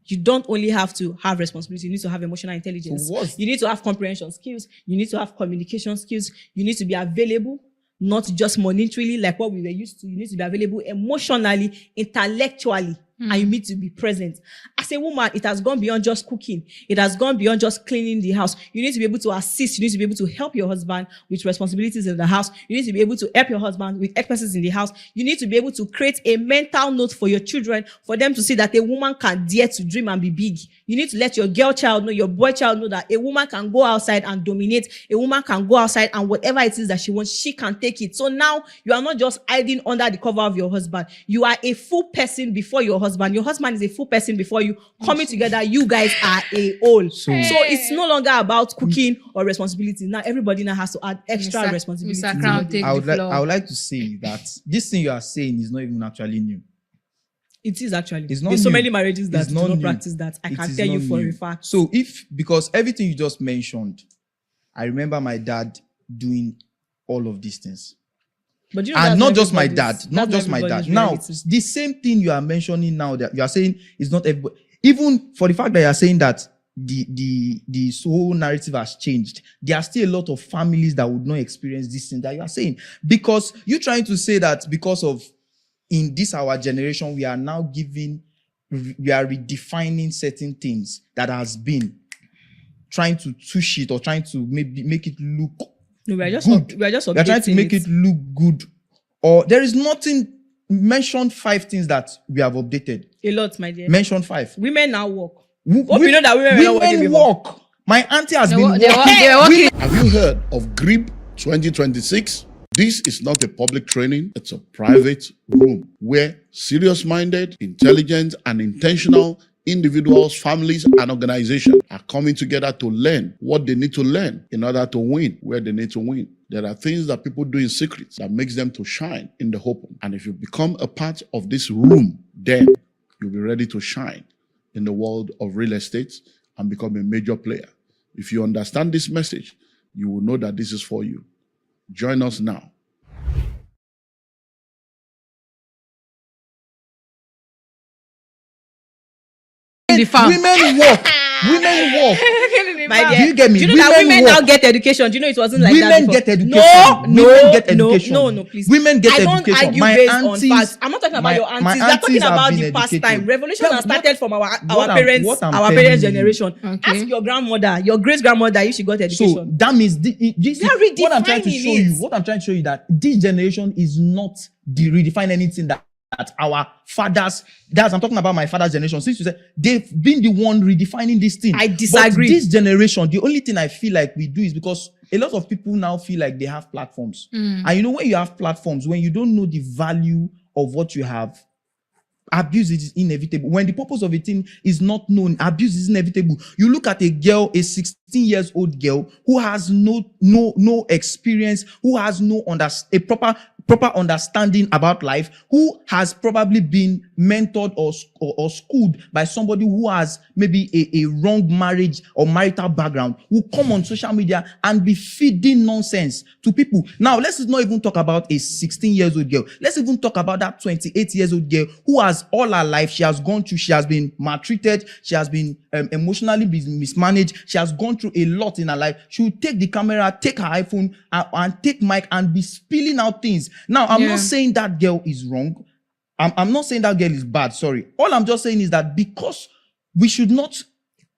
you don't only have to have responsibility, you need to have emotional intelligence. So you need to have comprehension skills. You need to have communication skills. You need to be available, not just monetarily like what we were used to. You need to be available emotionally, intellectually, and you need to be present. As a woman, it has gone beyond just cooking. It has gone beyond just cleaning the house. You need to be able to assist. You need to be able to help your husband with responsibilities in the house. You need to be able to help your husband with expenses in the house. You need to be able to create a mental note for your children, for them to see that a woman can dare to dream and be big. You need to let your girl child know, your boy child know that a woman can go outside and dominate. A woman can go outside and whatever it is that she wants, she can take it. So now you are not just hiding under the cover of your husband. You are a full person before your husband. Your husband is a full person before you. Coming together, you guys are a whole. So it's no longer about cooking or responsibility. Now everybody now has to add extra responsibility. Mr. Crown, take the floor. I would like to say that this thing you are saying is not even actually new. It is actually. It's not There's so new. many marriages that It's do not not new. practice that. I It can is tell you not for new. a fact. So because everything you just mentioned, I remember my dad doing all of these things. But you know, And that's not just my dad, everybody's- not that's just my dad. everybody's Now, reality. the same thing you are mentioning now that you are saying is not everybody. Even for the fact that you are saying that the whole narrative has changed, there are still a lot of families that would not experience this thing that you are saying. Because you're trying to say that because of in this our generation, we are now we are redefining certain things that has been trying to touch it or trying to maybe make it look No, we are just good. we are just We are trying to updating make it look good. Or there is nothing. Mention 5 things that we have updated. a lot, my dear. Mention 5. Women now work. Hope you know that women were not working Women before. work. My auntie has They been wo- they wo- working. they were working. Have you heard of GRIB 2026? This is not a public training, it's a private room where serious-minded, intelligent, and intentional individuals, families, and organizations are coming together to learn what they need to learn in order to win where they need to win. There are things that people do in secret that makes them to shine in the open. And if you become a part of this room, then you'll be ready to shine in the world of real estate and become a major player. If you understand this message, you will know that this is for you. Join us now. The farm. Women work. Women work. My Do dear, you get me? Do you know that Women women now work. get education? Do you know it wasn't like that Women before? get education. No, Women get no, education. no, please. Women get I don't education. argue My based aunties- on facts. I'm not talking about my- your my aunties. We are talking aunties have about been the past time. educated. Revolution Yeah, has started from our what I'm parents, our telling parents' you. generation. Okay. Ask your grandmother, your great grandmother, if she got education. So that means what I'm trying to redefining show you. it. What I'm trying to show you that this generation is not redefine anything that our fathers. I'm talking about my father's generation. Since you said they've been the one redefining this thing. I disagree. But this generation, the only thing I feel like we do is because a lot of people now feel like they have platforms. And you know when you have platforms, when you don't know the value of what you have, abuse is inevitable. When the purpose of a thing is not known, abuse is inevitable. You look at a girl, a 16 years old girl who has no experience, who has a proper proper understanding about life, who has probably been mentored or schooled by somebody who has maybe a wrong marriage or marital background, will come on social media and be feeding nonsense to people. Now, let's not even talk about a 16-year-old girl. Let's even talk about that 28-year-old girl who has all her life, she has gone through, she has been maltreated, she has been emotionally mismanaged, she has gone through a lot in her life. She will take the camera, take her iPhone, and take mic and be spilling out things. Now, I'm not saying that girl is wrong. I'm not saying that girl is bad. Sorry. All I'm just saying is that because we should not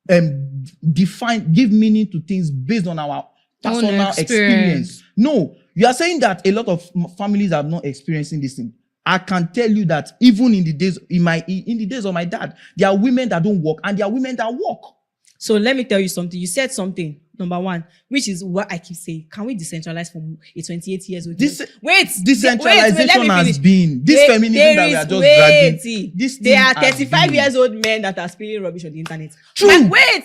give meaning to things based on our personal experience. No, you are saying that a lot of families are not experiencing this thing. I can tell you that even in the days of my dad, there are women that don't work and there are women that work. So let me tell you something. You said something, number one, which is what I keep saying. Can we decentralize from a 28 years old? Decentralization has been this feminism that we are just dragging. There are 35 years old men that are spilling rubbish on the internet. True. My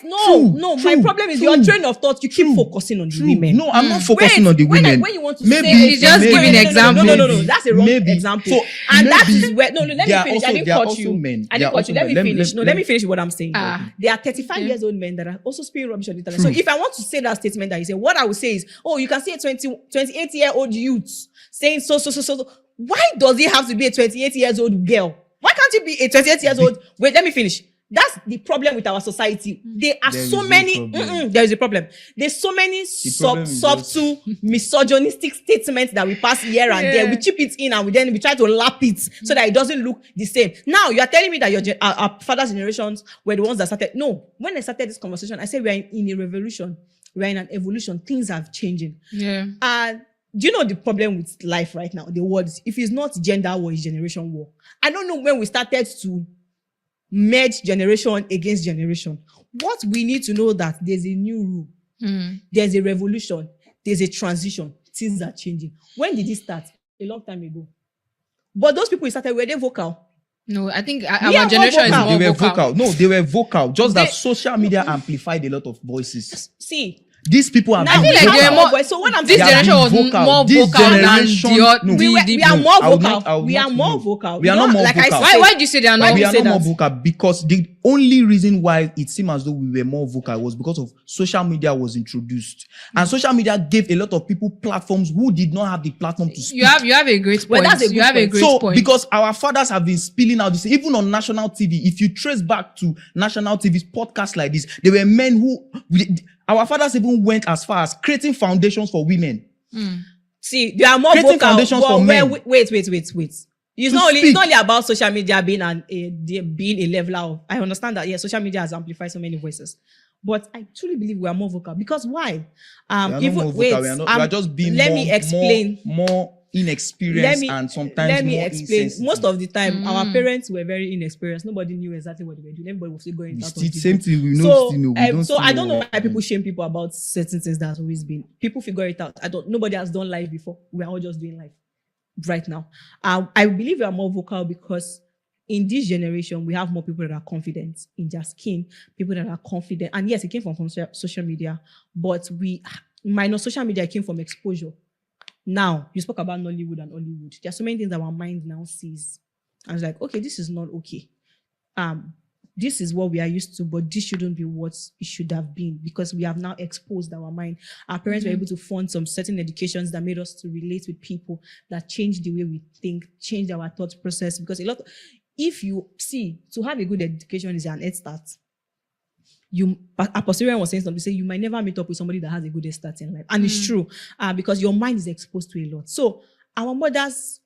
problem is your train of thought. You keep focusing on the women. No, I'm not focusing on the women. When you want to say, he's just giving example. No, that's a wrong example. And that is where let me finish. I didn't cut you. Let me finish. No, let me finish what I'm saying. There are 35 years old men that are also spilling rubbish on the internet. So if I want to say that statement that you say, what I would say is, you can see a 28-year-old youth saying so. Why does it have to be a 28-year-old girl? Why can't it be a 28-year-old? Wait, let me finish. That's the problem with our society. There are so many. There is a problem. There's so many subtle, misogynistic statements that we pass here and there. We chip it in and we try to lap it so that it doesn't look the same. Now you are telling me that our father's generations were the ones that started. No, when I started this conversation, I said we are in a revolution. We are in an evolution. Things are changing. Yeah. And do you know the problem with life right now? The word, if it's not gender war, it's generation war. I don't know when we started to merge generation against generation. What we need to know that there's a new rule. There's a revolution. There's a transition. Things are changing. When did it start? A long time ago. But those people who started, were they vocal? No, I think our generation is more vocal. No, they were vocal. Just that social media amplified a lot of voices. See, these people are. I feel like they are more. So when this generation was more vocal than we are more vocal. We are more vocal. We are not more vocal. Why do you say they are not? We are not more vocal because the only reason why it seemed as though we were more vocal was because of social media was introduced, and social media gave a lot of people platforms who did not have the platform to speak. You have a great point. You have a great point. Because our fathers have been spilling out this, even on national TV. If you trace back to national TV's podcasts like this, there were men who. Our fathers even went as far as creating foundations for women. See, they are more creating vocal. Foundations for men. Wait. It's not only about social media being a leveler of. I understand that, yes, social media has amplified so many voices. But I truly believe we are more vocal. Because why? We are just being more inexperienced and sometimes let me more explain. insensitive. Most of the time, our parents were very inexperienced. Nobody knew exactly what they were doing. Everybody was still going out. Same thing. We know. So I don't know why people shame people about certain things that has always been. People figure it out. Nobody has done life before. We are all just doing life right now. I believe we are more vocal because in this generation, we have more people that are confident in their skin, people that are confident. And yes, it came from social media, but minus social media, it came from exposure. Now, you spoke about Nollywood and Hollywood. There are so many things that our mind now sees. I was like, okay, this is not okay. This is what we are used to, but this shouldn't be what it should have been because we have now exposed our mind. Our parents were able to fund some certain educations that made us to relate with people, that changed the way we think, changed our thought process. Because to have a good education is an head start. Apostle was saying something, say you might never meet up with somebody that has a good start in life. And it's true, because your mind is exposed to a lot. So our mothers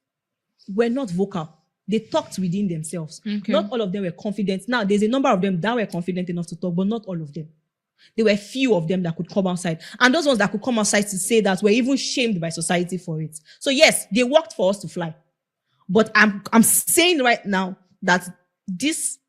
were not vocal. They talked within themselves. Okay. Not all of them were confident. Now, there's a number of them that were confident enough to talk, but not all of them. There were few of them that could come outside. And those ones that could come outside to say that were even shamed by society for it. So yes, they worked for us to fly. But I'm saying right now that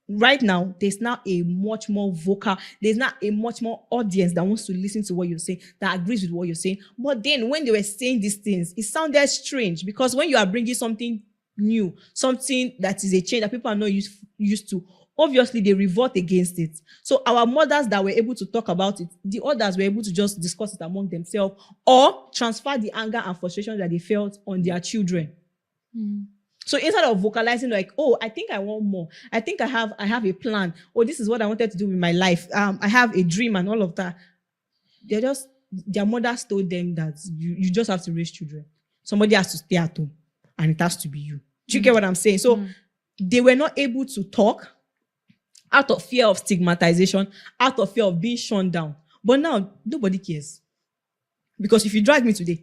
right now, there's now a much more vocal, there's now a much more audience that wants to listen to what you're saying, that agrees with what you're saying. But then when they were saying these things, it sounded strange because when you are bringing something new, something that is a change that people are not used to, obviously they revolt against it. So our mothers that were able to talk about it, the others were able to just discuss it among themselves or transfer the anger and frustration that they felt on their children. So instead of vocalizing like, oh, I think I want more. I think I have a plan. Oh, this is what I wanted to do with my life. I have a dream and all of that. Their mothers told them that you just have to raise children. Somebody has to stay at home and it has to be you. Do you get what I'm saying? So they were not able to talk out of fear of stigmatization, out of fear of being shut down. But now, nobody cares. Because if you drag me today,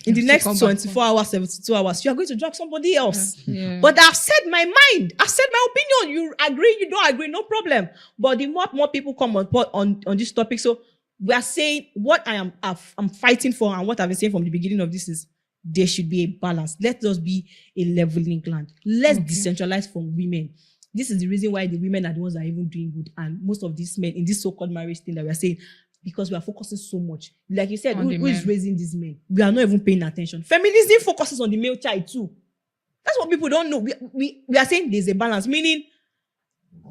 in the next 24 hours, 72 hours, you are going to drag somebody else. Yeah. But I've said my mind. I've said my opinion. You agree, you don't agree, no problem. But the more people come on this topic, so we are saying what I'm fighting for and what I've been saying from the beginning of this is there should be a balance. Let us be a leveling ground. Let's decentralize from women. This is the reason why the women are the ones that are even doing good. And most of these men in this so-called marriage thing that we are saying, because we are focusing so much. Like you said, who is raising these men? We are not even paying attention. Feminism focuses on the male child too. That's what people don't know. We are saying there's a balance, meaning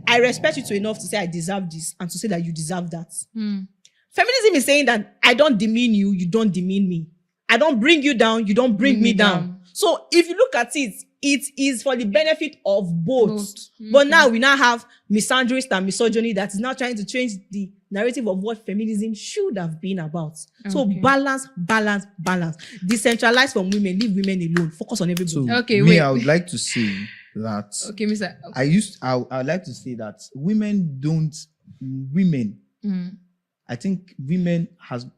I respect you enough to say I deserve this and to say that you deserve that. Feminism is saying that I don't demean you, you don't demean me. I don't bring you down, you don't bring me down. So if you look at it, it is for the benefit of both. But now we now have misandrist and misogyny that is now trying to change the narrative of what feminism should have been about. So balance. Decentralize from women, leave women alone. Focus on everybody. So I would like to say that. Okay, Mr. I'd like to say that women. I think women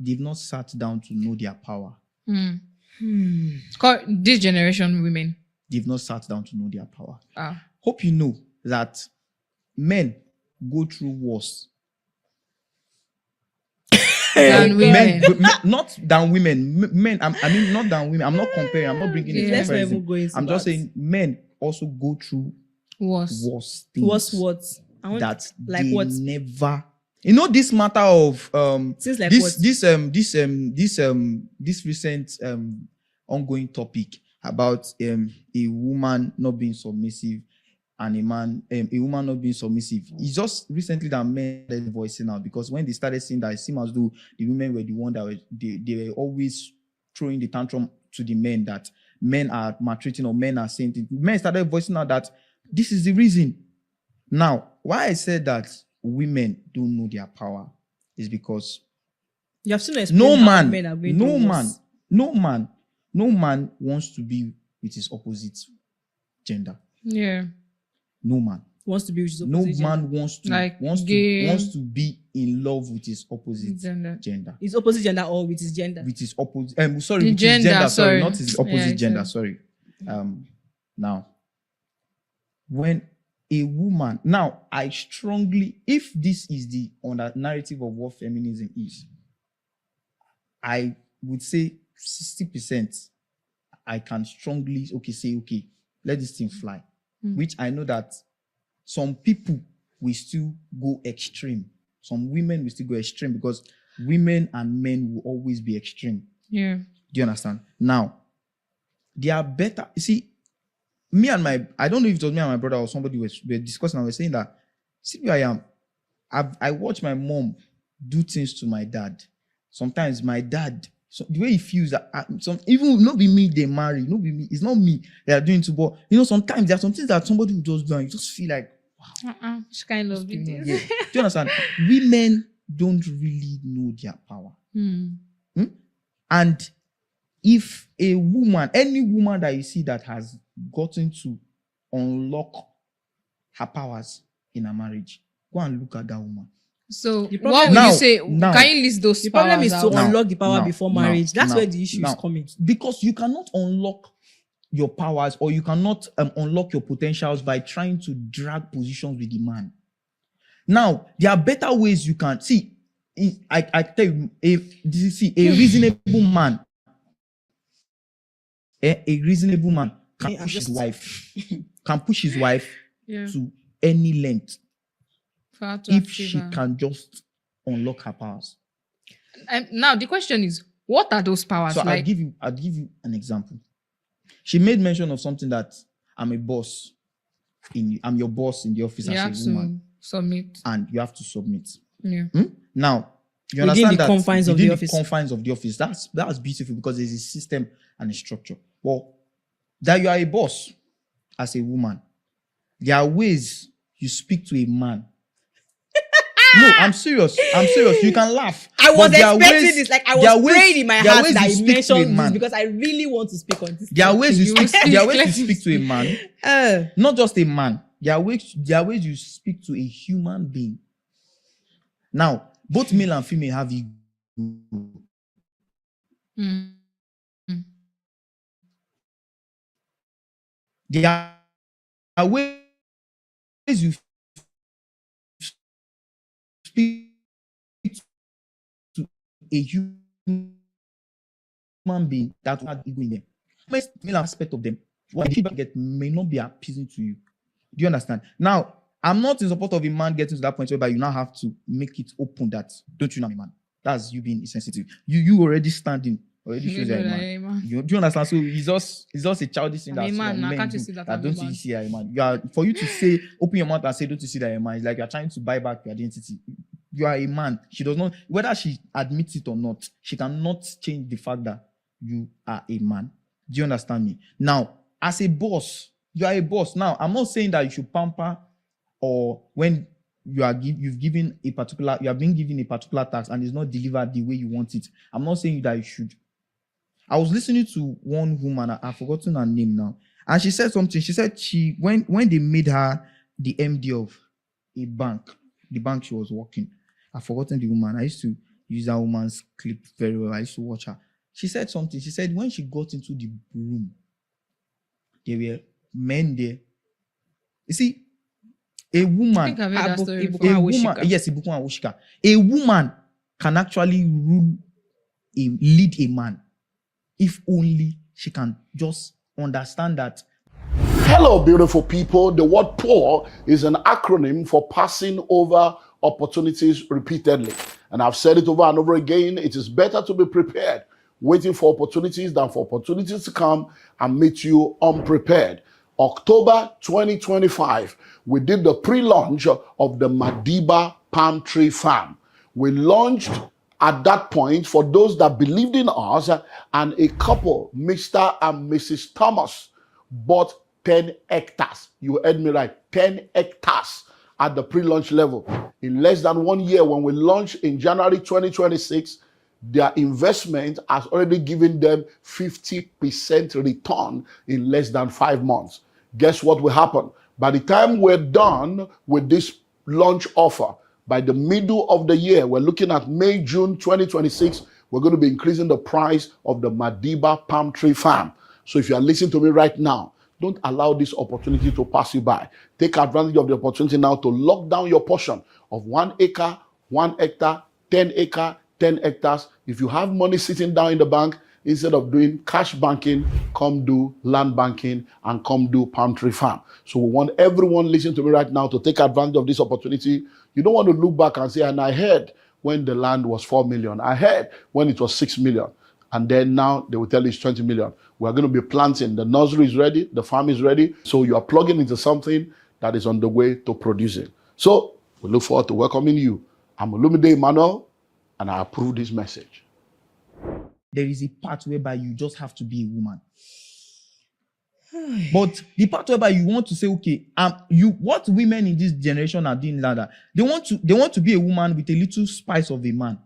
they've not sat down to know their power. This generation women. They've not sat down to know their power. Hope you know that men go through wars. Than women. Not than women. Men, I mean, not than women. I'm not comparing. I'm not bringing it to comparison. I'm just saying men also go through wars. What? That like they what? never. You know this matter of like this recent ongoing topic about a woman not being submissive and a woman not being submissive. It's just recently that men are voicing out, because when they started seeing that, it seemed as though the women were the one that they were always throwing the tantrum to the men, that men are maltreating or men are saying things. Men started voicing out that this is the reason. Now, why I said that women don't know their power is because you have to no man wants to be with his opposite gender. Yeah. No man wants to be with his opposite gender. Man wants to be in love with his opposite gender. His opposite gender or with his gender? With his opposite his gender, sorry, not his opposite gender, sorry. Now, when a woman, now I strongly, if this is the narrative of what feminism is, I would say 60% I can strongly say, let this thing fly. Which I know that some people will still go extreme. Some women will still go extreme, because women and men will always be extreme. Yeah. Do you understand? Now, they are better. You see, I don't know if it was me and my brother or somebody were discussing, and we're saying that, see where I am. I watch my mom do things to my dad. Sometimes my dad, the way he feels that even not be me they marry, not be me, it's not me they are doing to, but sometimes there are some things that somebody will just do and you just feel like, wow. She kind of videos. Yeah. Do you understand? Women don't really know their power. And if a woman, any woman that you see that has gotten to unlock her powers in a marriage, go and look at that woman. So what would you say? Can you list those? The problem is to unlock the power before marriage. That's where the issue is coming. Because you cannot unlock your powers, or you cannot unlock your potentials by trying to drag positions with the man. Now, there are better ways you can see. I tell you, a reasonable man, can push his wife to any length. If she can just unlock her powers. Now the question is, what are those powers? So I'll give you an example. She made mention of something that I'm a boss. I'm your boss in the office You have as a woman, to submit. and you have to submit. Yeah. Now, you Within understand the that confines of within the the office. confines of the office, that's beautiful because there's a system and a structure. Well, that you are a boss as a woman, there are ways you speak to a man. No, I'm serious. You can laugh. I was but there are expecting ways- this. Like I there are was ways- praying in my there are heart ways that you I speak to a mentioned this man. because I really want to speak on this. There are ways You will speak. there are ways Let you him speak to a man, not just a man. There are ways you speak to a human being. Now, both male and female have ego. Mm. There are ways you speak to a human being that will have ego in them. Most male aspect of them, what the feedback get may not be appeasing to you. Do you understand? Now, I'm not in support of a man getting to that point whereby you now have to make it open that don't you know I'm a man. That's you being insensitive. You already standing, already shows you're a man. Do you understand? So it's just a childish thing I'm a that man. Now men can't you do, see that that I'm a don't man? you see you're a man. For you to say, open your mouth and say, don't you see that you're a man? It's like you're trying to buy back your identity. You are a man. She does not, whether she admits it or not, she cannot change the fact that you are a man. Do you understand me? Now, as a boss, you are a boss. Now, I'm not saying that you should pamper, or when you are you have been given a particular task and it's not delivered the way you want it. I'm not saying that you should. I was listening to one woman, I've forgotten her name now, and she said something. She said when they made her the MD of a bank, the bank she was working, I've forgotten the woman. I used to use that woman's clip very well. I used to watch her. She said something. She said when she got into the room, there were men there. You see, a woman, I think I've heard that story before. a woman, yes, Ibukun Awoshika. A woman can actually lead a man if only she can just understand that. Hello, beautiful people. The word POUR is an acronym for passing over opportunities repeatedly. And I've said it over and over again. It is better to be prepared, waiting for opportunities, than for opportunities to come and meet you unprepared. October 2025, we did the pre-launch of the Madiba Palm Tree Farm. We launched at that point for those that believed in us, and a couple, Mr. and Mrs. Thomas, bought 10 hectares. You heard me right, 10 hectares at the pre-launch level. In less than 1 year, when we launched in January 2026, their investment has already given them 50% return in less than 5 months. Guess what will happen? By the time we're done with this launch offer, by the middle of the year, we're looking at May, June 2026, we're going to be increasing the price of the Madiba Palm Tree Farm. So if you are listening to me right now, don't allow this opportunity to pass you by. Take advantage of the opportunity now to lock down your portion of 1 acre, 1 hectare, 10 acre, 10 hectares. If you have money sitting down in the bank, instead of doing cash banking, come do land banking and come do palm tree farm. So we want everyone listening to me right now to take advantage of this opportunity. You don't want to look back and say, and I heard when the land was 4 million. I heard when it was 6 million. And then now they will tell you it's 20 million. We're going to be planting. The nursery is ready. The farm is ready. So you are plugging into something that is on the way to producing. So we look forward to welcoming you. I'm Olumide Emmanuel, and I approve this message. There is a part whereby you just have to be a woman. But the part whereby you want to say, okay, what women in this generation are doing like that, they want to be a woman with a little spice of a man.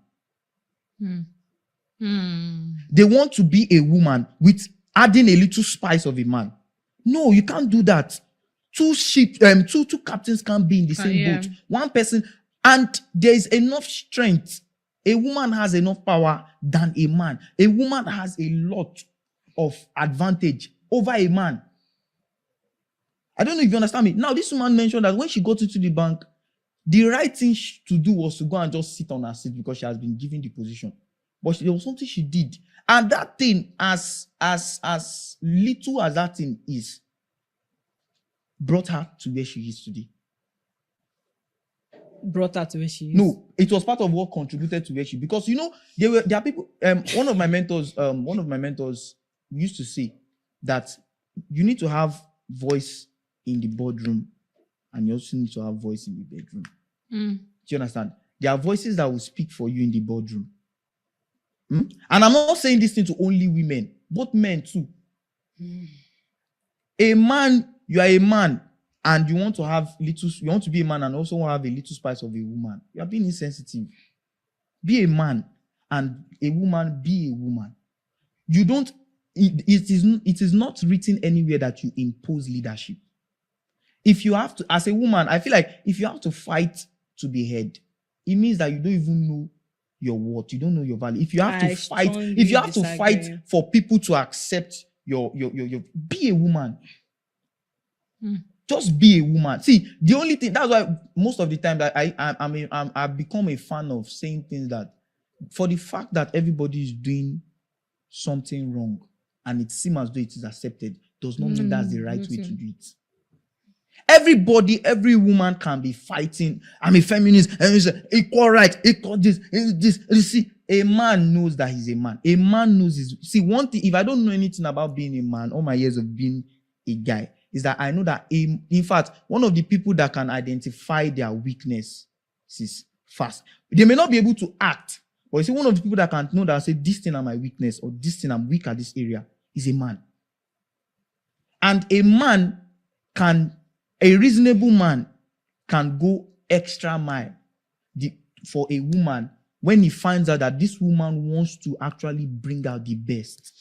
They want to be a woman with adding a little spice of a man. No, you can't do that. Two captains can't be in the same boat. One person, and there is enough strength. A woman has enough power than a man. A woman has a lot of advantage over a man. I don't know if you understand me. Now, this woman mentioned that when she got into the bank, the right thing to do was to go and just sit on her seat because she has been given the position. But there was something she did. And that thing, as little as that thing is, brought her to where she is today. Brought her to where she is? No, it was part of what contributed to where she is. Because, there are people, one of my mentors used to say that you need to have voice in the boardroom, and you also need to have voice in the bedroom. Mm. Do you understand? There are voices that will speak for you in the boardroom. And I'm not saying this thing to only women, but men too. A man, you are a man, and you want to be a man and also have a little spice of a woman. You are being insensitive. Be a man, and a woman be a woman. You don't, it is not written anywhere that you impose leadership. If you have to, as a woman, I feel like if you have to fight to be heard, it means that you don't even know your worth. You don't know your value. If you have to fight for people to accept your be a woman. Just be a woman. See, the only thing, that's why most of the time that I've become a fan of saying things that, for the fact that everybody is doing something wrong and it seems as though it is accepted, does not mean that's the right way to do it. Everybody, every woman can be fighting. I'm a feminist, equal rights, equal this. You see, a man knows that he's a man. A man knows one thing, if I don't know anything about being a man, all my years of being a guy, is that I know that, in fact, one of the people that can identify their weakness is fast. They may not be able to act, but you see, one of the people that can know that, say, this thing are my weakness, or this thing I'm weak at this area, is a man. And a reasonable man can go extra mile for a woman when he finds out that this woman wants to actually bring out the best.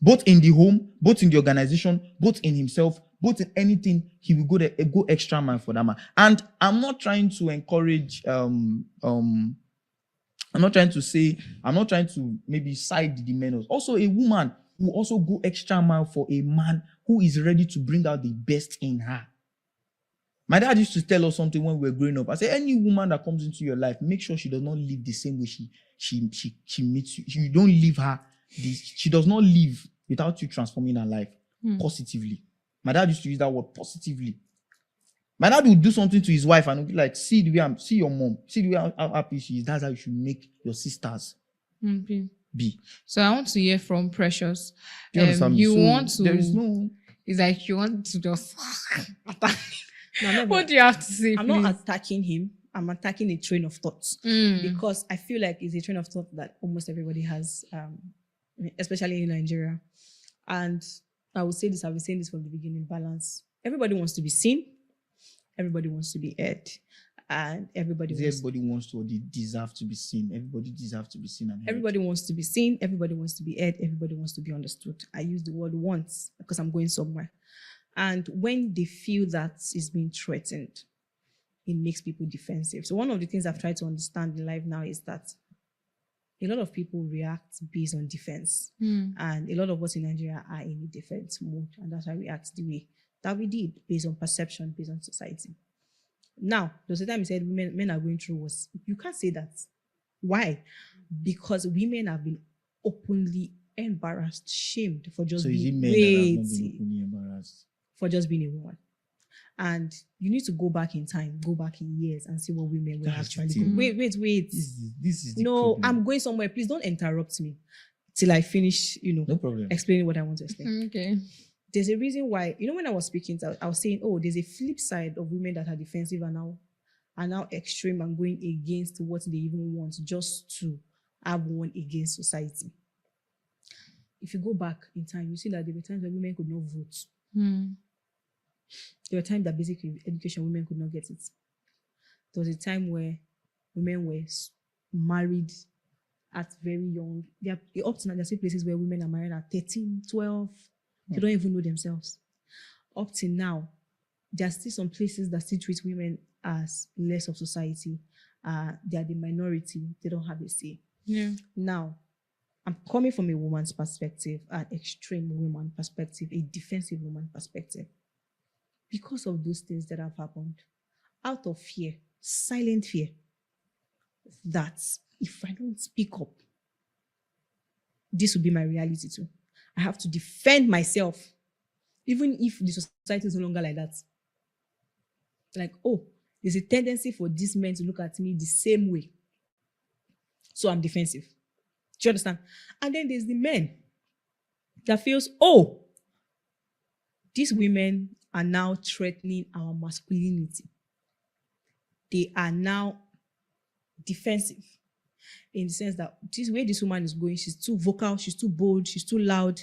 Both in the home, both in the organization, both in himself, both in anything, he will go extra mile for that man. And I'm not trying to encourage, I'm not trying to maybe side the men. Also, a woman will also go extra mile for a man who is ready to bring out the best in her. My dad used to tell us something when we were growing up. I say, any woman that comes into your life, make sure she does not live the same way she meets you. You don't leave her. She does not live without you transforming her life positively. My dad used to use that word, positively. My dad would do something to his wife and would be like, see your mom, see the way how happy she is. That's how you should make your sisters be. So I want to hear from Precious. Do you understand me? There is no. It's like you want to just attack. No, what do you have to say? I'm not attacking him. I'm attacking a train of thoughts because I feel like it's a train of thought that almost everybody has, especially in Nigeria. And I will say this. I've been saying this from the beginning. Balance. Everybody wants to be seen. Everybody wants to be heard. And everybody wants to, or they deserve to be seen. Everybody deserves to be seen and heard. Everybody wants to be seen. Everybody wants to be heard. Everybody wants to be understood. I use the word once because I'm going somewhere. And when they feel that is being threatened, it makes people defensive. So one of the things I've tried to understand in life now is that a lot of people react based on defense. And a lot of us in Nigeria are in a defense mode. And that's why we act the way that we did, based on perception, based on society. Now, there was a time he said men are going through worse. You can't say that. Why? Because women have been openly embarrassed, shamed for just being openly embarrassed. For just being a woman. And you need to go back in time, go back in years and see what women were actually doing. Wait. This is the no, problem. I'm going somewhere. Please don't interrupt me till I finish, no problem, explaining what I want to explain. Okay. There's a reason why, when I was speaking, I was saying, there's a flip side of women that are defensive and are now extreme and going against what they even want just to have one against society. If you go back in time, you see that there were times when women could not vote. There were times that basic education, women could not get it. There was a time where women were married at very young. Up to now, there are still places where women are married at 13, 12. They don't even know themselves. Up till now, there are still some places that still treat women as less of society. They are the minority. They don't have a say. Yeah. Now, I'm coming from a woman's perspective, an extreme woman perspective, a defensive woman perspective. Because of those things that have happened, out of fear, silent fear, that if I don't speak up, this will be my reality too. I have to defend myself, even if the society is no longer like that. Like, there's a tendency for these men to look at me the same way. So I'm defensive. Do you understand? And then there's the men that feels, these women are now threatening our masculinity. They are now defensive in the sense that this way this woman is going, she's too vocal, she's too bold, she's too loud.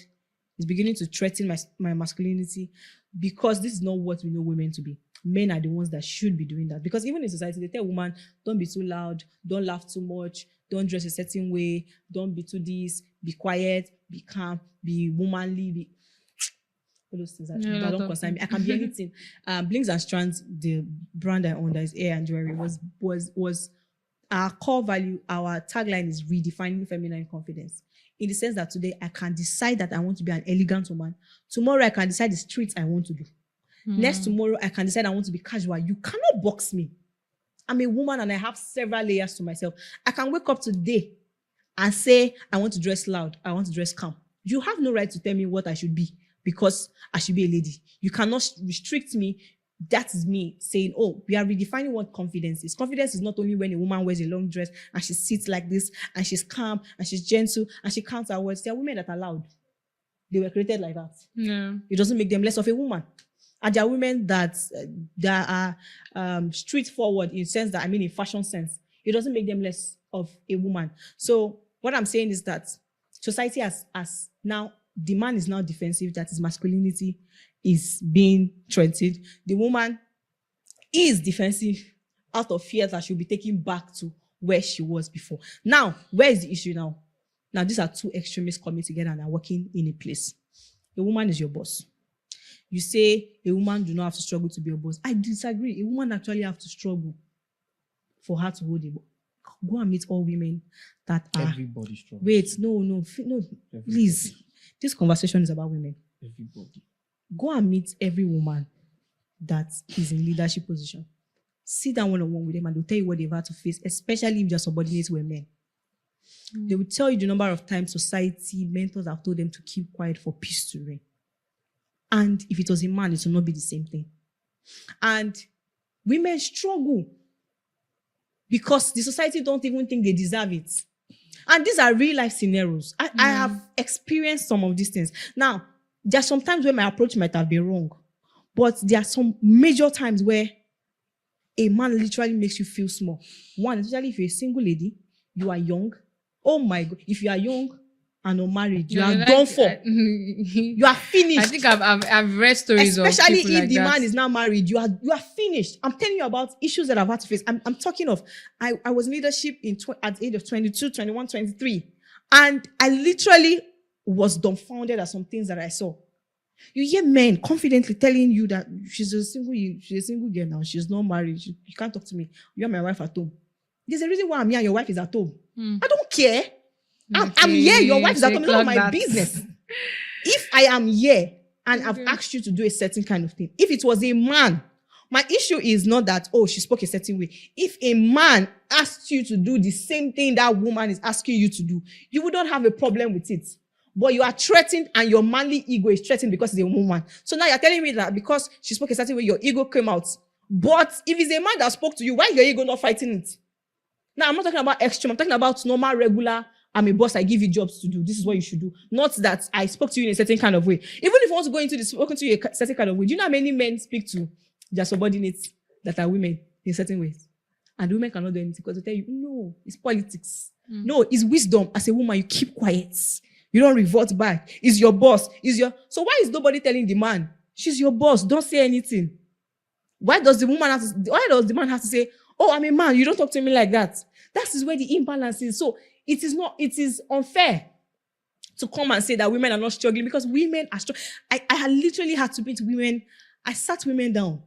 It's beginning to threaten my masculinity, because this is not what we know women to be. Men are the ones that should be doing that. Because even in society, they tell women, don't be too loud, don't laugh too much, don't dress a certain way, don't be too this, be quiet, be calm, be womanly, be all those things that don't concern me. I can be anything. Blings and Strands, the brand I own, that is hair and jewelry, was our core value. Our tagline is redefining feminine confidence. In the sense that today I can decide that I want to be an elegant woman. Tomorrow I can decide the streets I want to do. Next tomorrow I can decide I want to be casual. You cannot box me. I'm a woman and I have several layers to myself. I can wake up today and say I want to dress loud, I want to dress calm. You have no right to tell me what I should be because I should be a lady. You cannot restrict me. That is me saying, oh, we are redefining what confidence is. Confidence is not only when a woman wears a long dress and she sits like this and she's calm and she's gentle and she counts her words. There are women that are loud. They were created like that. Yeah. It doesn't make them less of a woman. And there are women that are straightforward in the sense that, in fashion sense. It doesn't make them less of a woman. So what I'm saying is that society has now, the man is now defensive, that his masculinity is being threatened. The woman is defensive out of fear that she'll be taken back to where she was before. Now, where is the issue now? Now, these are two extremists coming together and are working in a place. A woman is your boss. You say a woman do not have to struggle to be your boss. I disagree. A woman actually have to struggle for her to hold a boss. Go and meet all women that are... Everybody struggles. Wait, no, please. This conversation is about women. Everybody. Go and meet every woman that is in leadership position. Sit down one-on-one with them and they'll tell you what they've had to face, especially if their subordinates were men. They will tell you the number of times society, mentors have told them to keep quiet for peace to reign. And if it was a man, it will not be the same thing. And women struggle because the society don't even think they deserve it. And these are real life scenarios. I have experienced some of these things. Now, there are some times where my approach might have been wrong, but there are some major times where a man literally makes you feel small. One, especially if you're a single lady, you are young. Oh my God, if you are young and unmarried, you are done for. You are finished. I think I've read stories especially of people if like the that. man is now married, you are finished. I'm telling you about issues that I've had to face. I'm talking of, I was in leadership at the age of 22, 21, 23. And I literally was dumbfounded at some things that I saw. You hear men confidently telling you that she's a single girl now. She's not married. You can't talk to me. You are my wife at home. There's a reason why I'm here and your wife is at home. I don't care. I'm here. Your wife is at home. It's not my business. If I am here and I've asked you to do a certain kind of thing, if it was a man, my issue is not that, oh, she spoke a certain way. If a man asked you to do the same thing that woman is asking you to do, you would not have a problem with it. But you are threatened and your manly ego is threatened because it's a woman. So now you're telling me that because she spoke a certain way, your ego came out. But if it's a man that spoke to you, why is your ego not fighting it? Now, I'm not talking about extreme. I'm talking about normal, regular, I'm a boss, I give you jobs to do. This is what you should do. Not that I spoke to you in a certain kind of way. Even if you want to go into this, spoken to you in a certain kind of way, do you know how many men speak to their subordinates that are women in certain ways? And women cannot do anything because they tell you, no, it's politics. No, it's wisdom. As a woman, you keep quiet. You don't revert back. It's your boss. So why is nobody telling the man, she's your boss, don't say anything? Why does the man have to say, oh, I'm a man, you don't talk to me like that? That is where the imbalance is. So it is unfair to come and say that women are not struggling because women are struggling. I literally had to meet women. I sat women down.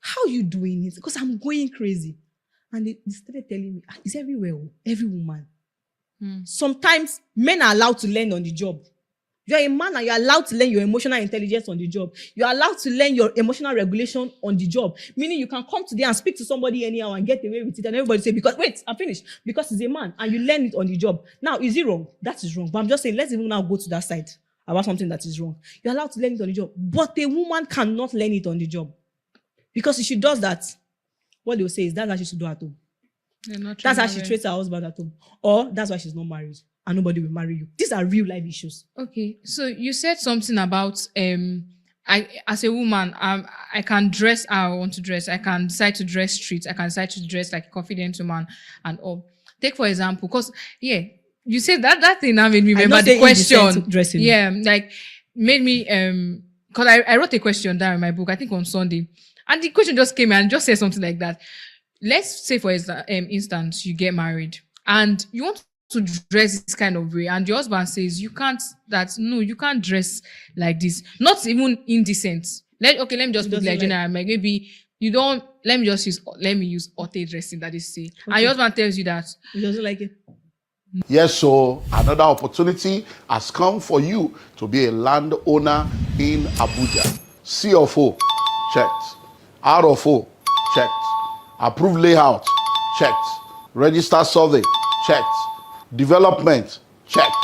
How are you doing it? Because I'm going crazy. And they started telling me, it's everywhere, every woman. Sometimes men are allowed to learn on the job. You're a man and you're allowed to learn your emotional intelligence on the job. You're allowed to learn your emotional regulation on the job. Meaning you can come today and speak to somebody anyhow and get away with it and everybody say, wait, I'm finished. Because he's a man and you learn it on the job. Now, is it wrong? That is wrong. But I'm just saying, let's even now go to that side about something that is wrong. You're allowed to learn it on the job. But a woman cannot learn it on the job. Because if she does that, what they'll say is that's how she should do at home. That's how she treats her husband at home. Or that's why she's not married. And nobody will marry you. These are real life issues. Okay, so you said something about as a woman, I can dress how I want to dress. I can decide to dress street. I can decide to dress like a confident woman and all. Take for example, because you said that thing now made me remember the question. Dressing. Yeah, like made me because I wrote a question down in my book, I think on Sunday, and the question just came and just said something like that. Let's say for instance, you get married and you want to dress this kind of way, and your husband says you can't dress like this, not even indecent. Let me just put like general, like maybe you don't, let me use Ote dressing that they say, okay. And your husband tells you that he doesn't like it. Yes, so another opportunity has come for you to be a landowner in Abuja. C of O, checked. R of O, checked. Approved layout, checked. Register survey, checked. Development, checked.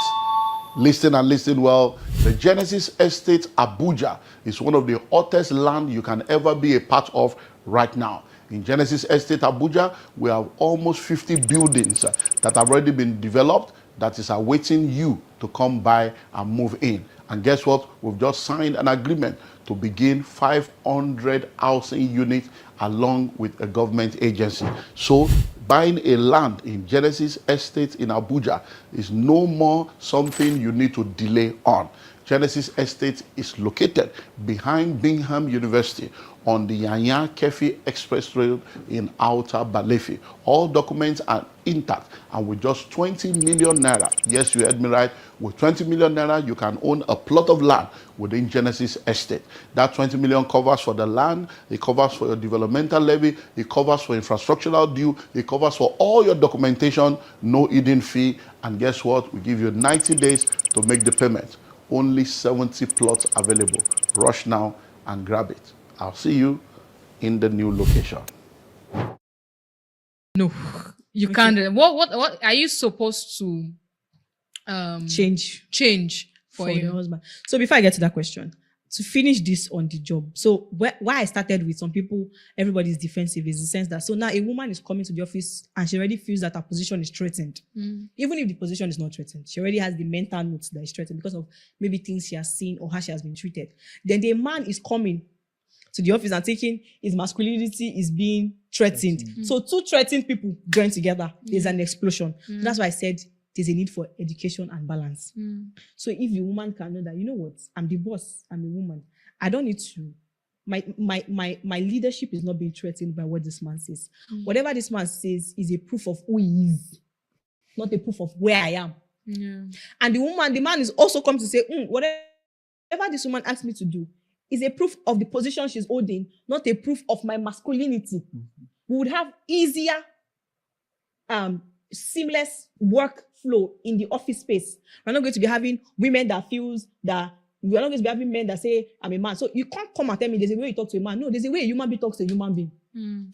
Listing and listing well. The Genesis Estate Abuja is one of the hottest land you can ever be a part of right now. In Genesis Estate Abuja, we have almost 50 buildings that have already been developed that is awaiting you to come by and move in. And guess what? We've just signed an agreement to begin 500 housing units along with a government agency. So buying a land in Genesis Estate in Abuja is no more something you need to delay on. Genesis Estate is located behind Bingham University on the Yanya Kefi Express Road in Outer Balefi. All documents are intact, and with just 20 million naira, yes, you heard me right, with 20 million naira, you can own a plot of land within Genesis Estate. That 20 million covers for the land, it covers for your developmental levy, it covers for infrastructural due, it covers for all your documentation, no hidden fee, and guess what? We give you 90 days to make the payment. Only 70 plots available. Rush now and grab it. I'll see you in the new location. No, you can't. What are you supposed to change for your husband? So before I get to that question, to finish this on the job. So why I started with some people, everybody's defensive is the sense that, so now a woman is coming to the office and she already feels that her position is threatened. Even if the position is not threatened, she already has the mental notes that is threatened because of maybe things she has seen or how she has been treated. Then the man is coming to the office and thinking his masculinity is being threatened. So two threatened people join together, there's an explosion. So that's why I said there's a need for education and balance. So if the woman can know that, you know what, I'm the boss, I'm a woman, I don't need to, my leadership is not being threatened by what this man says. Whatever this man says is a proof of who he is, not a proof of where I am. And the man is also come to say, whatever this woman asks me to do is a proof of the position she's holding, not a proof of my masculinity. We would have easier, seamless workflow in the office space. We're not going to be having women that feels that we're not going to be having men that say, I'm a man. So you can't come and tell me there's a way you talk to a man. No, there's a way a human being talks to a human being.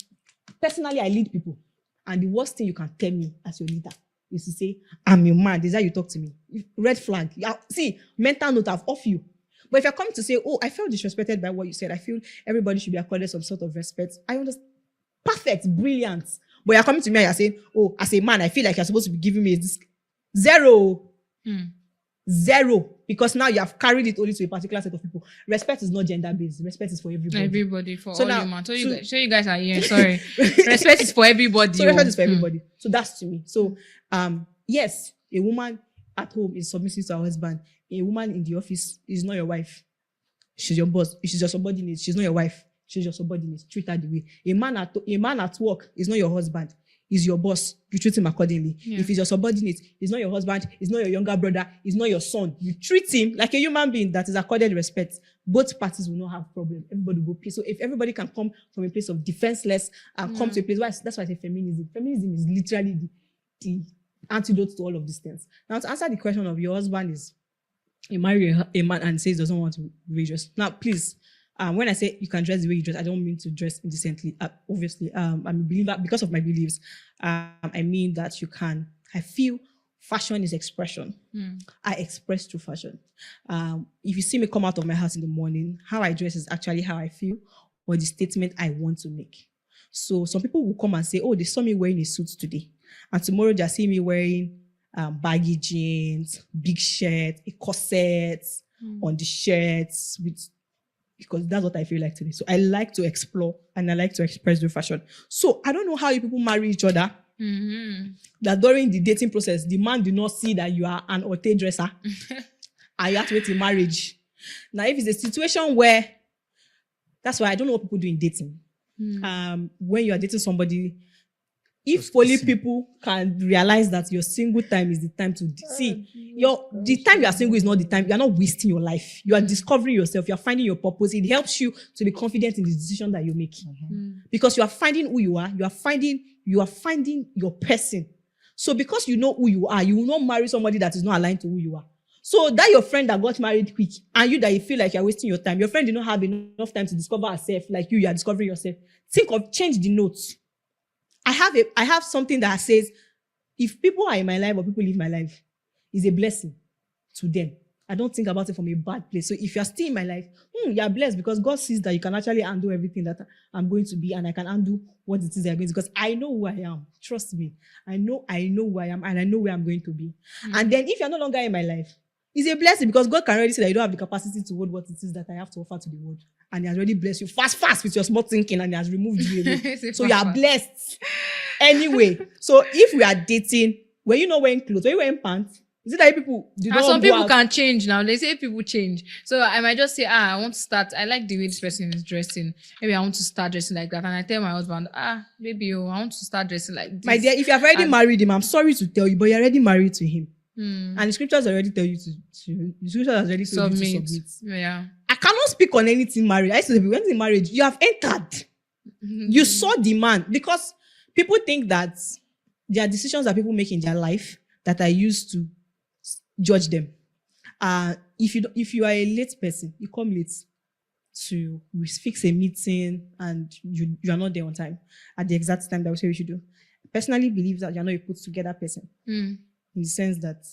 Personally, I lead people. And the worst thing you can tell me as your leader is to say, I'm a man. This is how you talk to me. Red flag. See, mental note I've off you. But if you're coming to say, I felt disrespected by what you said, I feel everybody should be accorded some sort of respect, I understand. Perfect, brilliant. But you're coming to me and you're saying, as a man, I feel like you're supposed to be giving me this. Zero. Because now you have carried it only to a particular set of people. Respect is not gender-based. Respect is for everybody. Everybody, for all humans. So you guys are here. Sorry. Respect is for everybody. So respect is for everybody. So that's to me. So, yes, a woman at home is submissive to her husband. A woman in the office is not your wife. She's your boss. She's your subordinate. She's not your wife. She's your subordinate. Treat her the way. A man at work is not your husband. He's your boss. You treat him accordingly. If he's your subordinate, he's not your husband. He's not your younger brother. He's not your son. You treat him like a human being that is accorded respect. Both parties will not have problem. Everybody will peace. So if everybody can come from a place of defenseless and come to a place, that's why I say feminism. Feminism is literally the antidote to all of these things. Now, to answer the question of your husband is, you marry a man and says doesn't want to redress. Now, please, when I say you can dress the way you dress, I don't mean to dress indecently. Obviously, I'm a believer because of my beliefs. I mean that you can. I feel fashion is expression. I express through fashion. If you see me come out of my house in the morning, how I dress is actually how I feel or the statement I want to make. So some people will come and say, they saw me wearing a suit today. And tomorrow they'll see me wearing baggy jeans, big shirt, a corset on the shirts with because that's what I feel like today. So I like to explore and I like to express through fashion. So I don't know how you people marry each other. That during the dating process, the man do not see that you are an haute dresser and you have to wait till marriage. Now, if it's a situation where, that's why I don't know what people do in dating. When you are dating somebody, if only people can realize that your single time is the time to see the time you are single is not the time. You are not wasting your life. You are discovering yourself. You are finding your purpose. It helps you to be confident in the decision that you make because you are finding who you are. You are finding your person. So because you know who you are, you will not marry somebody that is not aligned to who you are. So that your friend that got married quick and you that you feel like you're wasting your time, your friend did not have enough time to discover herself like you are discovering yourself. Change the notes. I have something that says, if people are in my life or people live my life, it's a blessing to them. I don't think about it from a bad place. So if you're still in my life, you're blessed because God sees that you can actually handle everything that I'm going to be and I can handle what it is I'm going to, because I know who I am. Trust me. I know who I am and I know where I'm going to be. And then if you're no longer in my life, it's a blessing because God can already see that you don't have the capacity to hold what it is that I have to offer to the world. And He has already blessed you fast with your small thinking and He has removed you away. So you are blessed. Anyway, so if we are dating, were you not wearing clothes? Were you wearing pants? Is it that people do not And some go people out? can change now. They say people change. So I might just say, I want to start. I like the way this person is dressing. Maybe I want to start dressing like that. And I tell my husband, baby, I want to start dressing like this. My dear, if you have already married him, I'm sorry to tell you, but you're already married to him. And the scriptures already tell you the scriptures has already told you to submit. Yeah. I cannot speak on anything marriage. I used to say, when in marriage, you have entered. You saw the man. Because people think that there are decisions that people make in their life that are used to judge them. If you are a late person, you come late to fix a meeting and you are not there on time at the exact time that we say we should do. I personally believe that you're not a put together person. In the sense that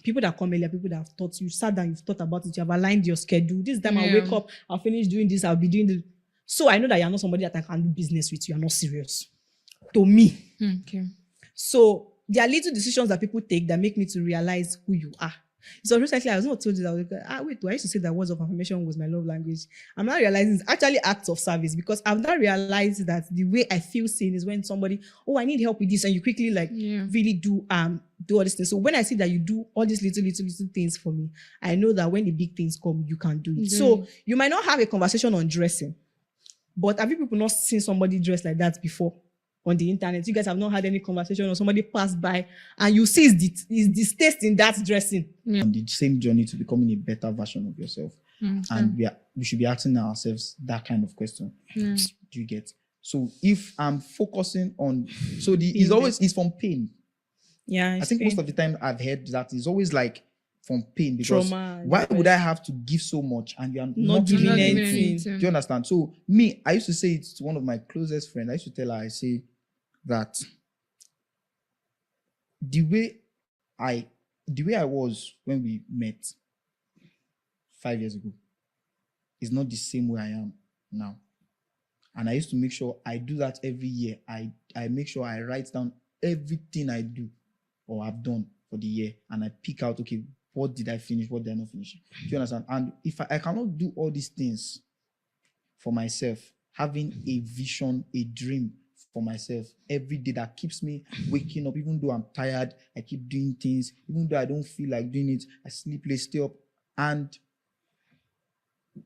people that come earlier, people that have taught you, sat down, you've thought about it, you have aligned your schedule. This time I'll wake up, I'll finish doing this, I'll be doing this. So I know that you're not somebody that I can do business with. You're not serious. To me. Okay. So there are little decisions that people take that make me to realize who you are. So recently, I was not told you that I used to say that words of affirmation was my love language. I'm not realizing it's actually acts of service because I've not realized that the way I feel seen is when somebody, I need help with this, and you quickly really do all these things. So when I see that you do all these little things for me, I know that when the big things come, you can do it. So you might not have a conversation on dressing, but have you people not seen somebody dress like that before? On the internet, you guys have not had any conversation or somebody passed by and you see is distaste in that dressing. On the same journey to becoming a better version of yourself. And we should be asking ourselves that kind of question. Do you get? So if I'm focusing on, it's from pain. Yeah. I think pain. most of the time I've heard that it's always like from pain because trauma, why would I have to give so much and you are not giving giving anything? anything? Do you understand? So me, I used to say it to one of my closest friends. I used to tell her, I say, that the way I was when we met 5 years ago is not the same way I am now. And I used to make sure I do that every year. I make sure I write down everything I do or have done for the year. And I pick out, okay, what did I finish? What did I not finish? Do you understand? And if I cannot do all these things for myself, having a vision, a dream, for myself every day that keeps me waking up, even though I'm tired, I keep doing things, even though I don't feel like doing it, I sleep late, stay up, and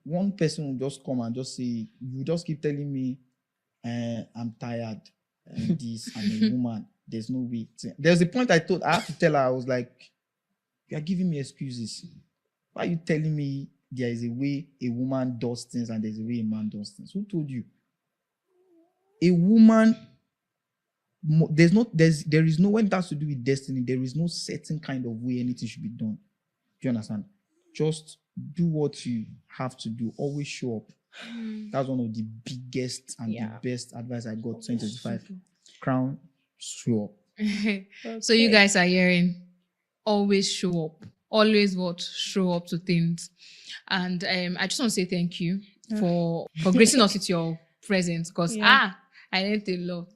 one person will just come and just say, you just keep telling me, I'm tired, and this, I'm a woman, there's no way. There's a point I have to tell her, I was like, you are giving me excuses. Why are you telling me there is a way a woman does things and there's a way a man does things? Who told you? A woman, there is no, when it has to do with destiny, there is no certain kind of way anything should be done. Do you understand? Just do what you have to do. Always show up. That's one of the biggest and the best advice I got 2025. Crown, show up. So you guys are hearing, always show up. Always show up to things. And I just want to say thank you for gracing us with your presence because I learned a lot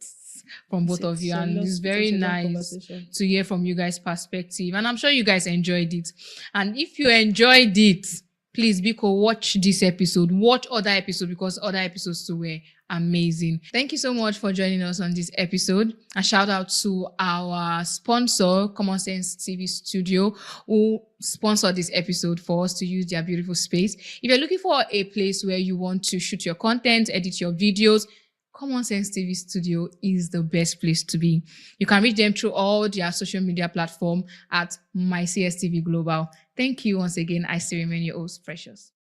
from both of you, and it's very nice to hear from you guys' perspective. And I'm sure you guys enjoyed it. And if you enjoyed it, please, Biko, watch this episode. Watch other episodes because other episodes too were amazing. Thank you so much for joining us on this episode. A shout out to our sponsor, Common Sense TV Studio, who sponsored this episode for us to use their beautiful space. If you're looking for a place where you want to shoot your content, edit your videos, Common Sense TV Studio is the best place to be. You can reach them through all their social media platform at MyCSTV Global. Thank you once again. I still remain your host, Precious.